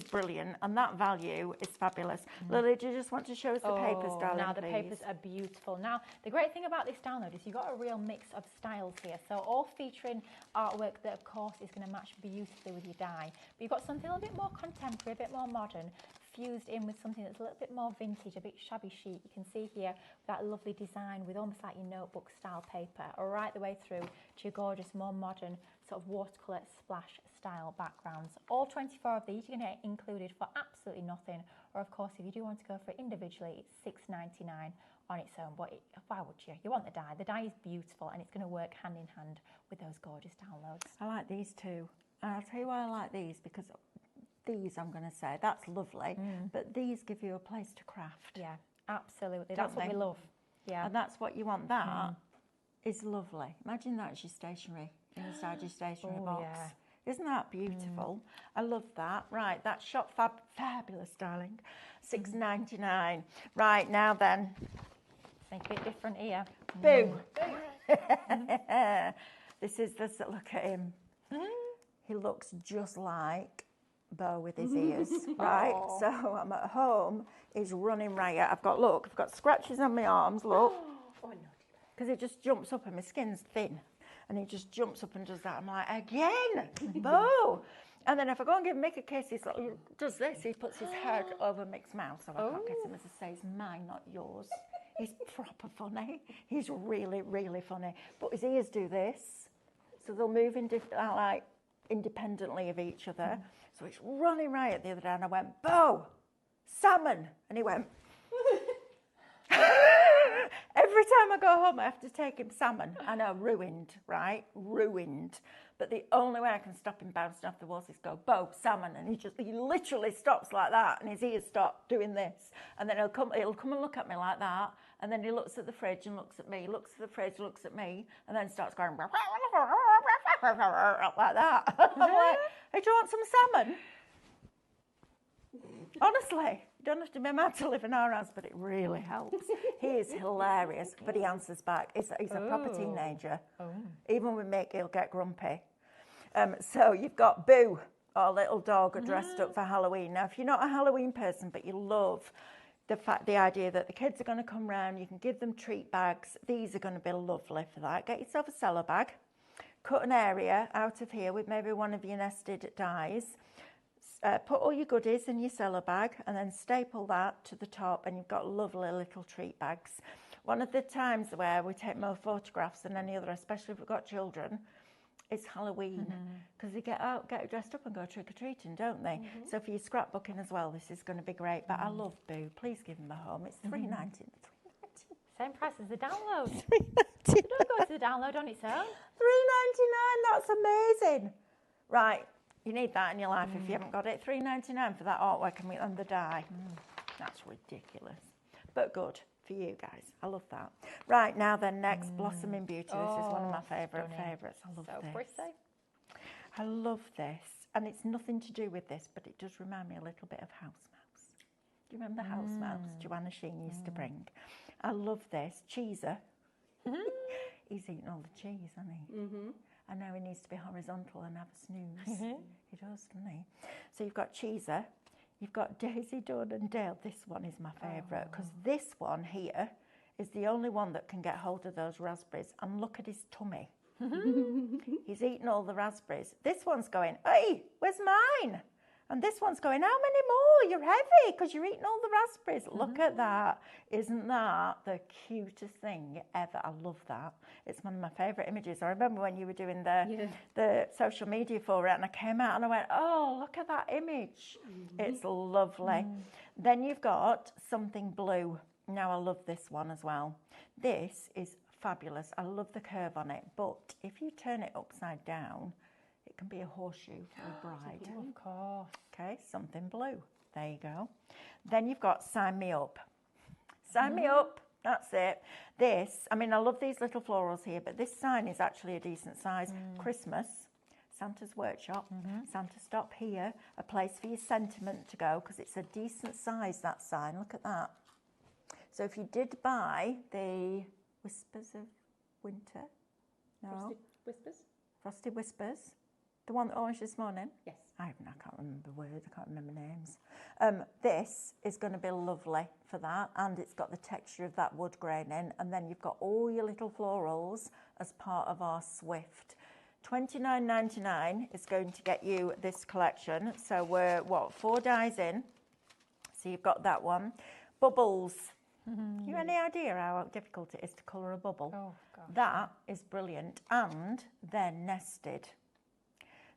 S1: brilliant. And that value is fabulous. Lily, do you just want to show us the papers, darling,
S2: now the papers are beautiful. Now, the great thing about this download is you've got a real mix of styles here. So all featuring artwork that, of course, is going to match beautifully with your die. But you've got something a little bit more contemporary, a bit more modern, fused in with something that's a little bit more vintage, a bit shabby chic. You can see here that lovely design with almost like your notebook style paper, right the way through to your gorgeous, more modern sort of watercolour splash style backgrounds. All 24 of these you're going to get included for absolutely nothing, or of course if you do want to go for it individually, it's $6.99 on its own. But why would you? You want the die. The die is beautiful and it's going to work hand in hand with those gorgeous downloads.
S1: I like these too. And I'll tell you why I like these, because these, I'm going to say, that's lovely, but these give you a place to craft.
S2: Yeah, absolutely. That's what we love. Yeah.
S1: And that's what you want. That is lovely. Imagine that as your stationery, inside your stationery box.
S2: Yeah.
S1: Isn't that beautiful? I love that. Right, that's shop fabulous, darling. $6.99. Right, now then.
S2: Think a bit different here.
S1: Boo. This is this. Look at him. He looks just like Bo with his ears, right?
S2: Aww.
S1: So I'm at home. He's running riot. I've got scratches on my arms. Look,
S3: Oh, no.
S1: because he just jumps up and my skin's thin, and he just jumps up and does that. I'm like, again, Bo. And then if I go and give Mick a kiss, he does this. He puts his head over Mick's mouth, so I can't kiss him. As I say, it's mine, not yours. He's proper funny. He's really, really funny. But his ears do this, so they'll move like independently of each other. So it's running riot the other day, and I went, Bo, salmon, and he went. Every time I go home, I have to take him salmon. I know, ruined, right? Ruined. But the only way I can stop him bouncing off the walls is go, Bo, salmon. And he literally stops like that, and his ears stop doing this. And then he'll come and look at me like that. And then he looks at the fridge and looks at me, looks at the fridge, looks at me, and then starts going like that. I'm like, hey, do you want some salmon? Honestly, you don't have to be mad to live in our house, but it really helps. He is hilarious, but he answers back. He's a proper teenager. Even with Mick, he'll get grumpy. So you've got Boo, our little dog, dressed up for Halloween. Now, if you're not a Halloween person, but you love the idea that the kids are going to come round, you can give them treat bags. These are going to be lovely for that. Get yourself a cello bag. Cut an area out of here with maybe one of your nested dies. Put all your goodies in your cello bag and then staple that to the top, and you've got lovely little treat bags. One of the times where we take more photographs than any other, especially if we've got children, is Halloween, because they get dressed up and go trick-or-treating, don't they? So for your scrapbooking as well, this is going to be great. But I love Boo. Please give him a home. It's $3.99.
S2: Same price as the download.
S1: $3.99.
S2: Don't go to the download on its own.
S1: $3.99. That's amazing. Right. You need that in your life if you haven't got it. $3.99 for that artwork and the die. That's ridiculous. But good for you guys. I love that. Right, now then, next, Blossoming Beauty. This is one of my favourites. I love
S2: So
S1: this.
S2: pretty.
S1: I love this. And it's nothing to do with this, but it does remind me a little bit of House Mouse. Do you remember House Mouse Joanna Sheen used to bring? I love this. Cheeser. He's eating all the cheese, hasn't he? I know he needs to be horizontal and have a snooze. He does, doesn't he? So you've got Cheeser, you've got Daisy, Dawn and Dale. This one is my favourite because this one here is the only one that can get hold of those raspberries. And look at his tummy. He's eaten all the raspberries. This one's going, hey, where's mine? And this one's going, how many more? You're heavy because you're eating all the raspberries. Look at that. Isn't that the cutest thing ever? I love that. It's one of my favourite images. I remember when you were doing the social media for it, and I came out and I went, oh, look at that image. It's lovely. Then you've got Something Blue. Now, I love this one as well. This is fabulous. I love the curve on it. But if you turn it upside down, it can be a horseshoe for a bride.
S2: Of course.
S1: Okay, Something Blue. There you go. Then you've got Sign Me Up. Sign Me Up. That's it. This, I mean, I love these little florals here, but this sign is actually a decent size. Christmas, Santa's Workshop, Santa Stop Here, a place for your sentiment to go because it's a decent size, that sign. Look at that. So if you did buy the Whispers of Winter, no, Frosty Whispers, the one that launched this morning.
S3: Yes.
S1: I can't remember words, I can't remember names. This is going to be lovely for that, and it's got the texture of that wood grain in, and then you've got all your little florals as part of our Swift. $29.99 is going to get you this collection. So we're, 4 dies in? So you've got that one. Bubbles. You any idea how difficult it is to colour a bubble?
S2: Oh, gosh.
S1: That is brilliant, and they're nested.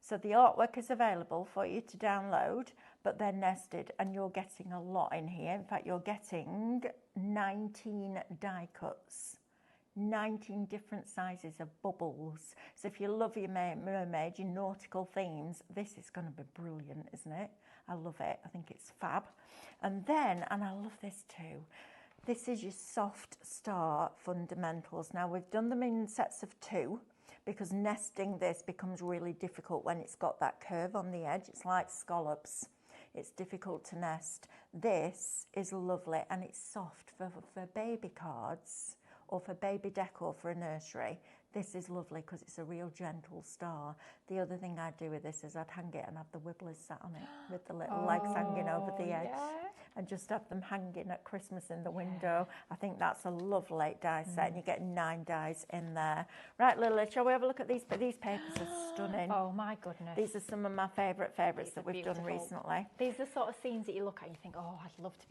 S1: So the artwork is available for you to download, but they're nested, and you're getting a lot in here. In fact, you're getting 19 die cuts, 19 different sizes of bubbles. So if you love your mermaid, your nautical themes, this is going to be brilliant, isn't it? I love it. I think it's fab. And then, and I love this too, this is your Soft Star Fundamentals. Now, we've done them in sets of 2. because nesting this becomes really difficult when it's got that curve on the edge. It's like scallops. It's difficult to nest. This is lovely, and it's soft for baby cards or for baby decor for a nursery. This is lovely because it's a real gentle star. The other thing I'd do with this is I'd hang it and have the wibblers sat on it with the little legs hanging over the edge. And just have them hanging at Christmas in the window. I think that's a lovely die set, and you get 9 dies in there. Right, Lily, shall we have a look at these? But these papers are stunning.
S2: Oh my goodness.
S1: These are some of my favourites that we've done recently.
S2: These are the sort of scenes that you look at and you think, oh, I'd love to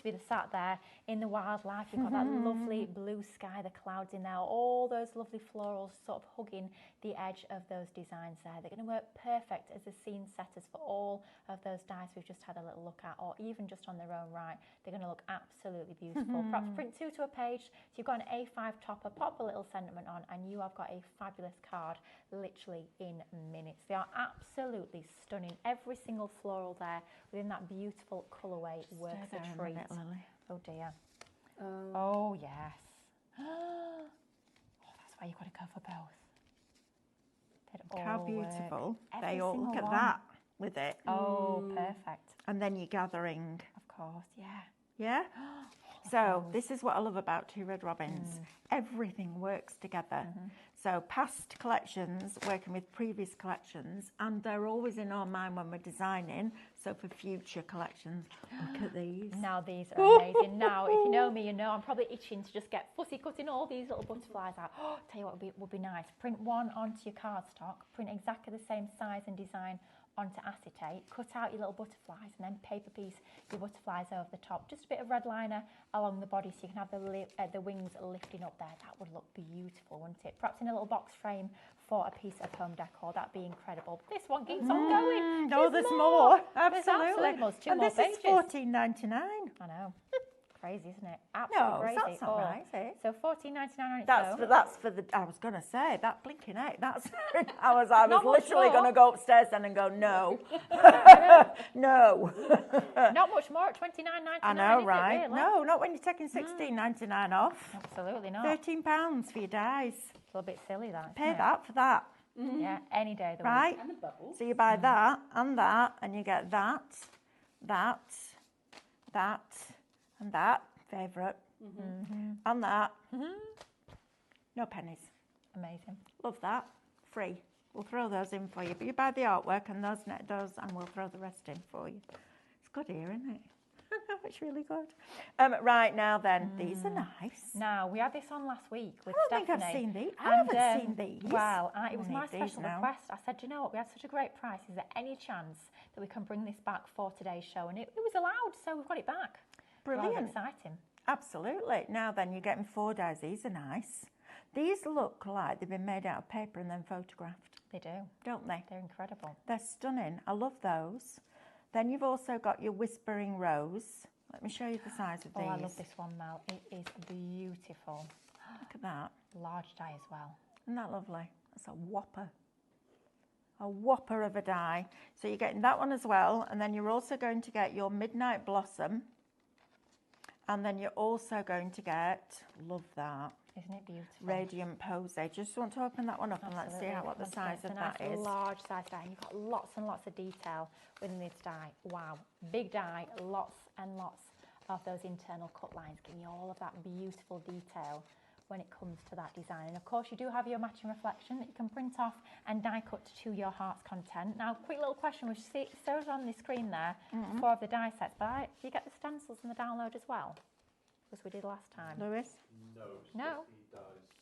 S2: be sat there in the wildlife. You've got that lovely blue sky, the clouds in there, all those lovely florals sort of hugging the edge of those designs there. They're going to work perfect as a scene setters for all of those dies we've just had a little look at, or even just on their own right. They're going to look absolutely beautiful. Perhaps print 2 to a page, so you've got an A5 topper, pop a little sentiment on, and you have got a fabulous card literally in minutes. They are absolutely stunning. Every single floral there within that beautiful colourway works a treat. Oh dear. Oh yes. Oh, that's why you've got to go for both.
S1: Look how beautiful they all look at that with it.
S2: Oh, perfect.
S1: And then you're gathering.
S2: Of course, yeah.
S1: Yeah? So this is what I love about Two Red Robins. Everything works together. So past collections, working with previous collections, and they're always in our mind when we're designing. So for future collections, look at these.
S2: Now these are amazing. Now, if you know me, you know I'm probably itching to just get fussy cutting all these little butterflies out. Oh, tell you what would be nice. Print one onto your cardstock, print exactly the same size and design onto acetate, cut out your little butterflies, and then paper piece your butterflies over the top. Just a bit of red liner along the body so you can have the wings lifting up there. That would look beautiful, wouldn't it? Perhaps in a little box frame for a piece of home decor. That'd be incredible. But this one keeps on going.
S1: Oh, there's more.
S2: There's
S1: Absolutely.
S2: absolutely more. Two
S1: And
S2: more
S1: this
S2: pages.
S1: is $14.99.
S2: I know. Crazy, isn't it? Absolutely
S1: No,
S2: crazy.
S1: that's not right, is it?
S2: So $14.99 on its
S1: That's
S2: own.
S1: that's for the. I was gonna say that blinking egg. That's. I was
S2: Not much
S1: literally
S2: more.
S1: gonna go upstairs then and go no, no.
S2: Not much more at $29.99.
S1: I know,
S2: is it,
S1: right?
S2: really?
S1: No, not when you're taking £16.99 off.
S2: Absolutely not.
S1: £13 for your dies.
S2: It's a little bit silly, that.
S1: Pay
S2: isn't it?
S1: that for that,
S2: Yeah, any day of the week.
S1: right?
S3: And the bubbles.
S1: So you buy that, and you get that, and that. Favourite, and that. No pennies.
S2: Amazing.
S1: Love that. Free. We'll throw those in for you. But you buy the artwork and those, and we'll throw the rest in for you. It's good here, isn't it? It's really good. Right, now then, these are nice.
S2: Now, we had this on last week with
S1: I don't
S2: Stephanie.
S1: think I've seen these. I
S2: And,
S1: haven't seen these.
S2: Well, it was
S1: We'll
S2: my
S1: need these
S2: special
S1: now.
S2: request. I said, do you know what? We had such a great price. Is there any chance that we can bring this back for today's show? And it was allowed, so we've got it back.
S1: Brilliant.
S2: Rather exciting.
S1: Absolutely. Now then, you're getting 4 dies. These are nice. These look like they've been made out of paper and then photographed,
S2: They do.
S1: don't they?
S2: They're incredible.
S1: They're stunning. I love those. Then you've also got your Whispering Rose. Let me show you the size of
S2: Oh,
S1: these.
S2: I love this one, Mel. It is beautiful.
S1: Look at that.
S2: Large die as well.
S1: Isn't that lovely? That's a whopper. A whopper of a die. So you're getting that one as well. And then you're also going to get your Midnight Blossom. And then you're also going to get, love that,
S2: Isn't it beautiful?
S1: Radiant Posey. Just want to open that one up and let's see what the size of that
S2: It's a
S1: is.
S2: nice large size die, and you've got lots and lots of detail within this die. Wow, big die, lots and lots of those internal cut lines, giving you all of that beautiful detail when it comes to that design. And of course, you do have your matching reflection that you can print off and die cut to your heart's content. Now, quick little question, which shows on the screen there, 4 of the die sets, but do you get the stencils and the download as well? As we did last time.
S1: Lewis?
S2: No.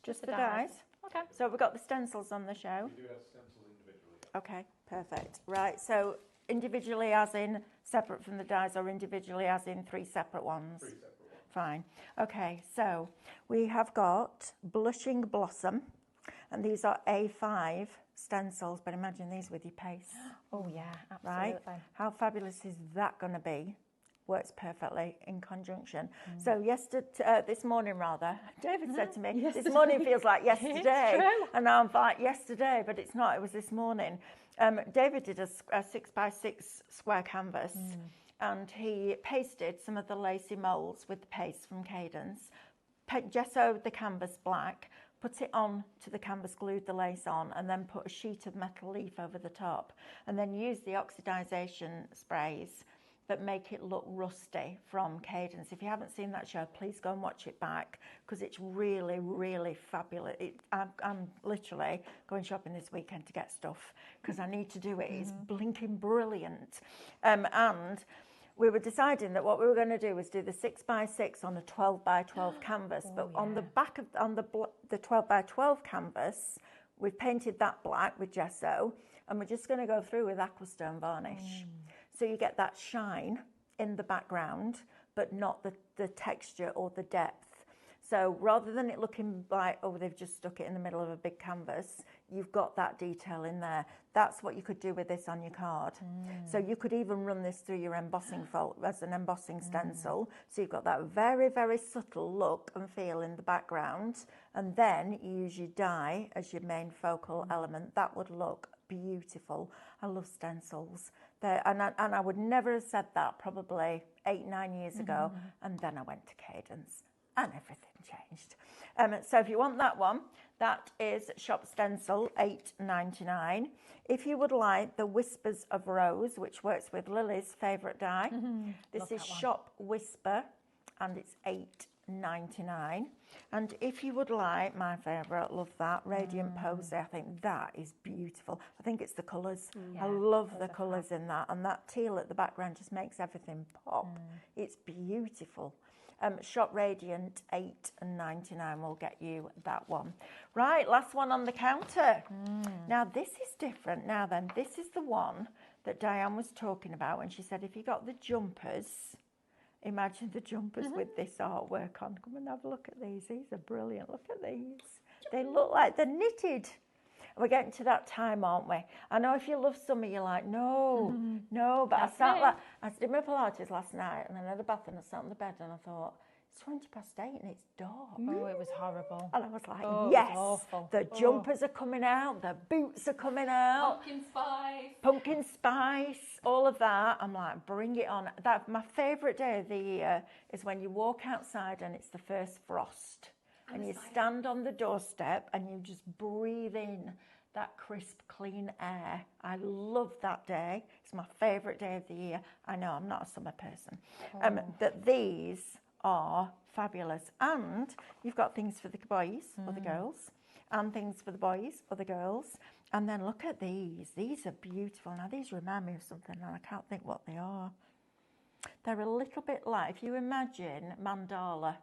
S1: Just the
S2: the
S1: dies?
S2: dies. Okay.
S1: So we've got the stencils on the show.
S4: We do have stencils individually.
S1: Okay, perfect. Right, so individually as in separate from the dies or individually as in 3 separate ones?
S4: 3 separate ones.
S1: Fine. Okay, so we have got Blushing Blossom, and these are A5 stencils, but imagine these with your paste,
S2: Oh yeah,
S1: right?
S2: absolutely.
S1: How fabulous is that going to be? Works perfectly in conjunction. So this morning rather, David said to me, this morning feels like yesterday.
S2: true.
S1: And now I'm like, yesterday, but it's not, it was this morning. David did a 6x6 square canvas and he pasted some of the lacy moulds with the paste from Cadence, gessoed the canvas black, put it on to the canvas, glued the lace on, and then put a sheet of metal leaf over the top, and then use the oxidization sprays that make it look rusty from Cadence. If you haven't seen that show, please go and watch it back, because it's really, really fabulous. I'm literally going shopping this weekend to get stuff because I need to do it. It's blinking brilliant. And we were deciding that what we were going to do was do the 6x6 on a 12x12 canvas, but on the back of the 12x12 canvas, we've painted that black with gesso, and we're just going to go through with aquastone varnish. So you get that shine in the background, but not the texture or the depth. So rather than it looking like, oh, they've just stuck it in the middle of a big canvas, you've got that detail in there. That's what you could do with this on your card. So you could even run this through your embossing fold as an embossing stencil. So you've got that very, very subtle look and feel in the background. And then you use your die as your main focal element. That would look beautiful. I love stencils. And I would never have said that probably 8-9 years ago. And then I went to Cadence and everything changed. So if you want that one, that is Shop Stencil, $8.99. If you would like the Whispers of Rose, which works with Lily's favourite die, this is Shop Whisper, and it's $8.99. And if you would like my favourite, love that, Radiant Posy, I think that is beautiful. I think it's the colours. I love the colours in that, and that teal at the background just makes everything pop. It's beautiful. Shop Radiant, $8.99 will get you that one. Right, last one on the counter. Now this is different. Now then, this is the one that Diane was talking about when she said if you got the jumpers, imagine the jumpers with this artwork on. Come and have a look at these. These are brilliant. Look at these. They look like they're knitted. We're getting to that time, aren't we? I know if you love summer, you're like, no, no. But I did my Pilates last night, and I had a bath, and I sat on the bed, and I thought, it's 8:20 and it's dark.
S2: Oh, it was horrible.
S1: And I was like,
S2: Oh,
S1: yes,
S2: it was awful.
S1: the jumpers are coming out, the boots are coming out. Pumpkin spice, all of that. I'm like, bring it on. My favourite day of the year is when you walk outside and it's the first frost. And you stand on the doorstep and you just breathe in that crisp, clean air. I love that day. It's my favourite day of the year. I know I'm not a summer person. But these are fabulous. And you've got things for the boys or the girls, and things for the boys or the girls. And then look at these. These are beautiful. Now, these remind me of something, and I can't think what they are. They're a little bit like, if you imagine mandala.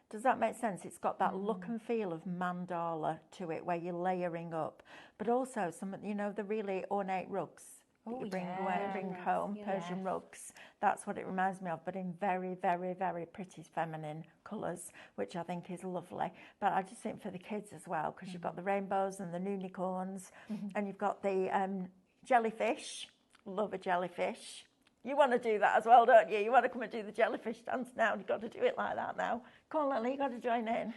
S1: Does that make sense? It's got that look and feel of mandala to it, where you're layering up, but also some, you know, the really ornate rugs that you bring home, Persian rugs. That's what it reminds me of, but in very, very, very pretty feminine colours, which I think is lovely. But I just think for the kids as well, because you've got the rainbows and the unicorns, and you've got the jellyfish. Love a jellyfish. You want to do that as well, don't you? You want to come and do the jellyfish dance now. You've got to do it like that now. Come on, Lily, you've got to join in.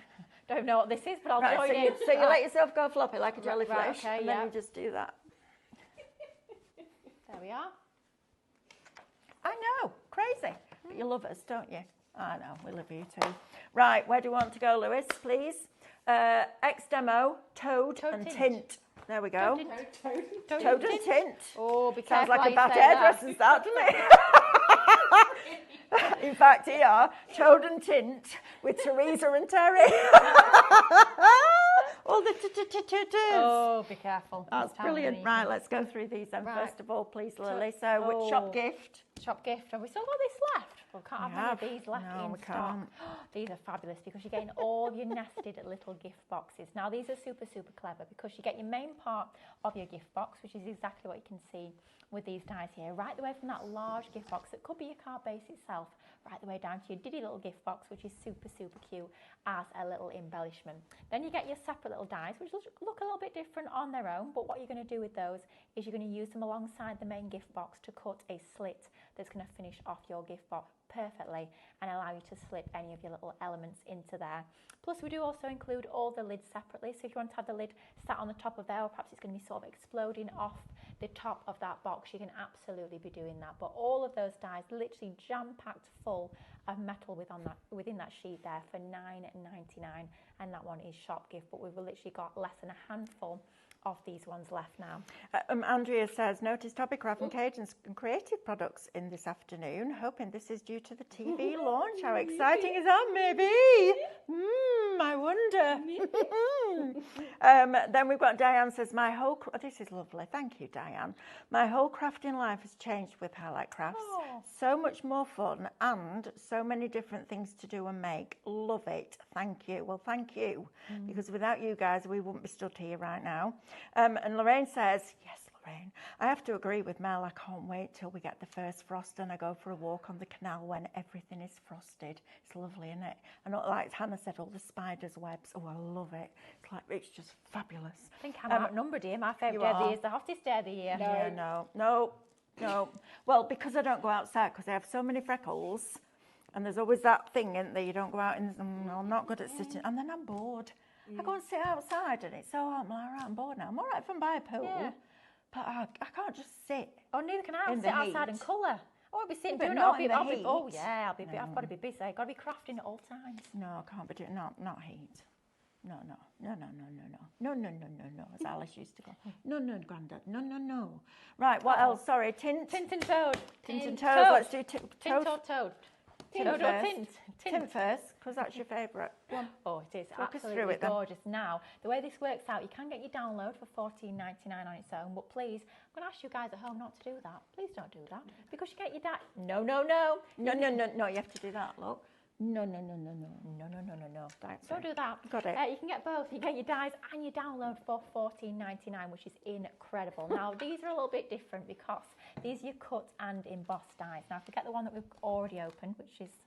S2: Don't know what this is, but I'll join in.
S1: So you let yourself go floppy like a jellyfish,
S2: right, okay,
S1: and then you just do that.
S2: There we are.
S1: I know, crazy. But you love us, don't you? I know, we love you too. Right, where do you want to go, Lewis, please? X-Demo, Toad and Tint. There we go. Toad and Tint.
S2: Oh, be
S1: Sounds
S2: careful.
S1: like a bad hairdresser's that, doesn't it? In fact, here, Toad and Tint with Teresa and Terry. All the
S2: Oh, be careful.
S1: That's brilliant. Right, let's go through these then.
S2: Right.
S1: First of all, please, Lily. So, which shop gift?
S2: Shop gift. Have we still got this left? We can't have many of these left
S1: No,
S2: in
S1: we
S2: stock.
S1: can't.
S2: These are fabulous because you're getting all your nested little gift boxes. Now, these are super, super clever because you get your main part of your gift box, which is exactly what you can see with these dies here, right the way from that large gift box that could be your card base itself, right the way down to your diddy little gift box, which is super, super cute as a little embellishment. Then you get your separate little dies, which look a little bit different on their own, but what you're going to do with those is you're going to use them alongside the main gift box to cut a slit that's going to finish off your gift box perfectly and allow you to slip any of your little elements into there. Plus we do also include all the lids separately, so if you want to have the lid sat on the top of there, or perhaps it's going to be sort of exploding off the top of that box, you can absolutely be doing that. But all of those dies literally jam-packed full of metal within that sheet there for $9.99, and that one is shop gift, but we've literally got less than a handful of these ones left now.
S1: Andrea says, noticed Hobby Craft and Cajun's creative products in this afternoon, hoping this is due to the TV launch. How exciting is that, maybe? I wonder. Then we've got Diane says, this is lovely, thank you, Diane. My whole crafting life has changed with Highlight Crafts.
S2: Oh.
S1: So much more fun and so many different things to do and make. Love it, thank you. Well, thank you, because without you guys, we wouldn't be stood here right now. And Lorraine says, yes, Lorraine, I have to agree with Mel. I can't wait till we get the first frost and I go for a walk on the canal when everything is frosted. It's lovely, isn't it? And like Hannah said, all the spiders' webs. Oh, I love it. It's just fabulous.
S2: I think I'm outnumbered here. My favourite day of the year is the hottest day of the year.
S1: No. Well, because I don't go outside because I have so many freckles, and there's always that thing, isn't there? You don't go out I'm not good at sitting, and then I'm bored. I go and sit outside and it's so hot. I'm like, right, I'm bored now. I'm all right if I'm by a pool, but I can't just sit.
S2: Oh, neither can I. I'll sit outside and colour. I won't be sitting
S1: But
S2: doing
S1: not
S2: it.
S1: in the
S2: I've
S1: heat.
S2: got to be busy. I've got to be crafting at all times.
S1: No, I can't be doing not heat. No. As Alice used to go. No, Grandad. No. Right, what else? Sorry, tint
S2: and toad.
S1: Tint and toad. Let's do
S2: tint or toad.
S1: Tint first, because that's your favourite.
S2: Oh, it is
S1: Talk us
S2: absolutely
S1: through it, then.
S2: gorgeous. Now, the way this works out, you can get your download for $14.99 on its own, but please, I'm going to ask you guys at home not to do that. Please don't do that, because you get your No.
S1: No, you have to do that, look. No.
S2: Don't do that.
S1: Got it.
S2: You can get both. You get your dies and your download for $14.99, which is incredible. Now, these are a little bit different because these are your cut and embossed dies. Now, if you get the one that we've already opened, which is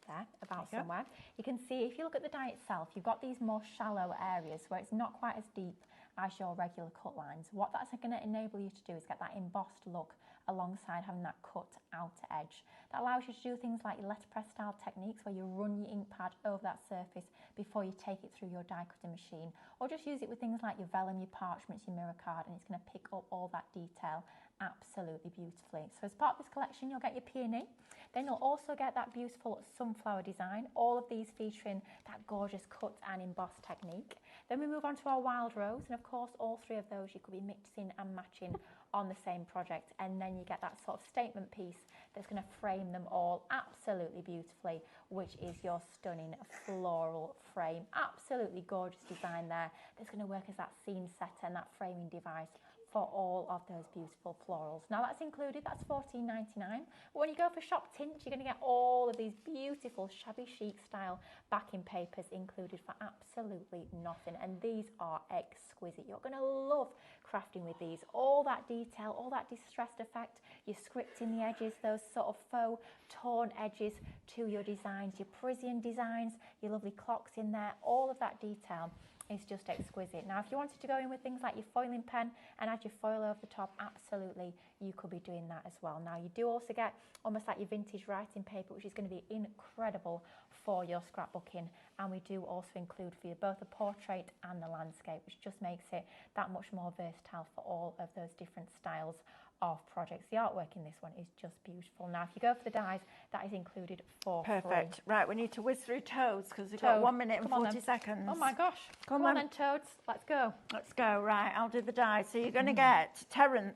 S2: there, about somewhere, you can see, if you look at the die itself, you've got these more shallow areas where it's not quite as deep as your regular cut lines. What that's going to enable you to do is get that embossed look alongside having that cut outer edge. That allows you to do things like your letterpress style techniques where you run your ink pad over that surface before you take it through your die cutting machine, or just use it with things like your vellum, your parchments, your mirror card, and it's going to pick up all that detail absolutely beautifully. So as part of this collection, you'll get your peony, then you'll also get that beautiful sunflower design, all of these featuring that gorgeous cut and emboss technique. Then we move on to our wild rose, and of course all three of those you could be mixing and matching on the same project, and then you get that sort of statement piece that's going to frame them all absolutely beautifully, which is your stunning floral frame. Absolutely gorgeous design there that's going to work as that scene setter and that framing device for all of those beautiful florals. Now that's included, that's $14.99. But when you go for shop tint, you're going to get all of these beautiful shabby chic style backing papers included for absolutely nothing. And these are exquisite. You're going to love crafting with these. All that detail, all that distressed effect, your scripting the edges, those sort of faux torn edges to your designs, your Parisian designs, your lovely clocks in there, all of that detail is just exquisite. Now, if you wanted to go in with things like your foiling pen and add your foil over the top, absolutely, you could be doing that as well. Now, you do also get almost like your vintage writing paper, which is going to be incredible for your scrapbooking. And we do also include for you both the portrait and the landscape, which just makes it that much more versatile for all of those different styles of projects. The artwork in this one is just beautiful. Now, if you go for the dies, that is included for
S1: Perfect.
S2: free.
S1: Right, we need to whiz through toads because we've got 1 minute and 40 seconds.
S2: Oh my gosh. Come on then, toads. Let's go.
S1: Let's go. Right, I'll do the dies. So you're going to get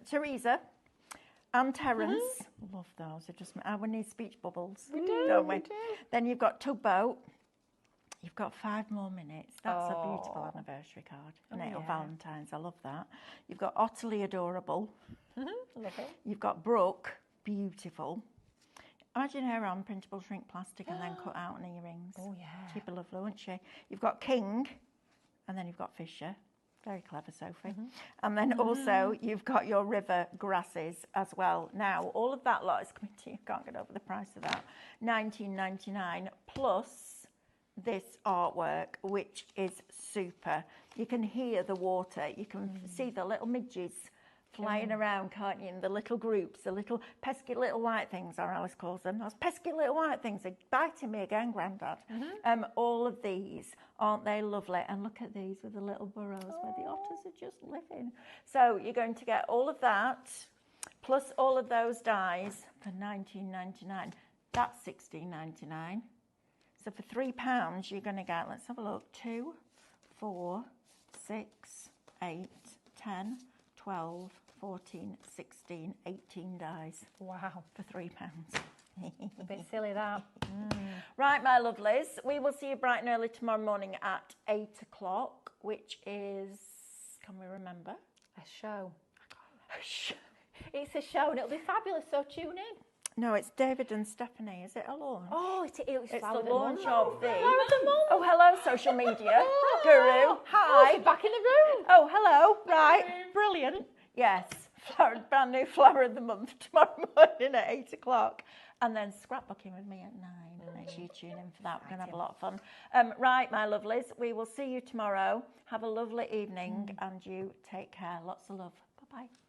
S1: Teresa and Terence. Love those. We need speech bubbles, don't we? Then you've got Tugboat. You've got 5 more minutes. That's a beautiful anniversary card. And or Valentine's. I love that. You've got Utterly Adorable.
S2: Love it.
S1: You've got Brooke. Beautiful. Imagine her on printable shrink plastic and then cut out an earrings.
S2: Oh, yeah.
S1: She'd be lovely, wouldn't she? You've got King. And then you've got Fisher. Very clever, Sophie. And then also you've got your river grasses as well. Now, all of that lot is coming to you. Can't get over the price of that. $19.99 plus this artwork, which is super. You can hear the water. You can see the little midges flying around, can't you? In the little groups, the little pesky little white things, or Alice calls them. Those pesky little white things are biting me again, Grandad. All of these, aren't they lovely? And look at these with the little burrows where the otters are just living. So you're going to get all of that, plus all of those dies for $19.99. That's $16.99. So for £3, you're going to get, let's have a look, 2, 4, 6, 8, 10, 12, 14, 16, 18 dies.
S2: Wow.
S1: For £3.
S2: A bit silly that.
S1: Right, my lovelies, we will see you bright and early tomorrow morning at 8 o'clock, which is, can we remember?
S2: A show. It's a show and it'll be fabulous, so tune in.
S1: No, it's David and Stephanie. Is it a launch?
S2: Oh, it's
S1: It's
S2: Flower
S1: the
S2: of
S1: launch
S2: Month.
S1: of the...
S2: Flower of the Month.
S1: Oh, hello, social media. Guru.
S2: Oh,
S1: Hi.
S2: she's back in the room.
S1: Oh, hello. Right. Brilliant. Yes. Brand new Flower of the Month tomorrow morning at 8 o'clock. And then scrapbooking with me at 9. Make sure you tune in for that. We're going to have a lot of fun. Right, my lovelies. We will see you tomorrow. Have a lovely evening and you take care. Lots of love. Bye-bye.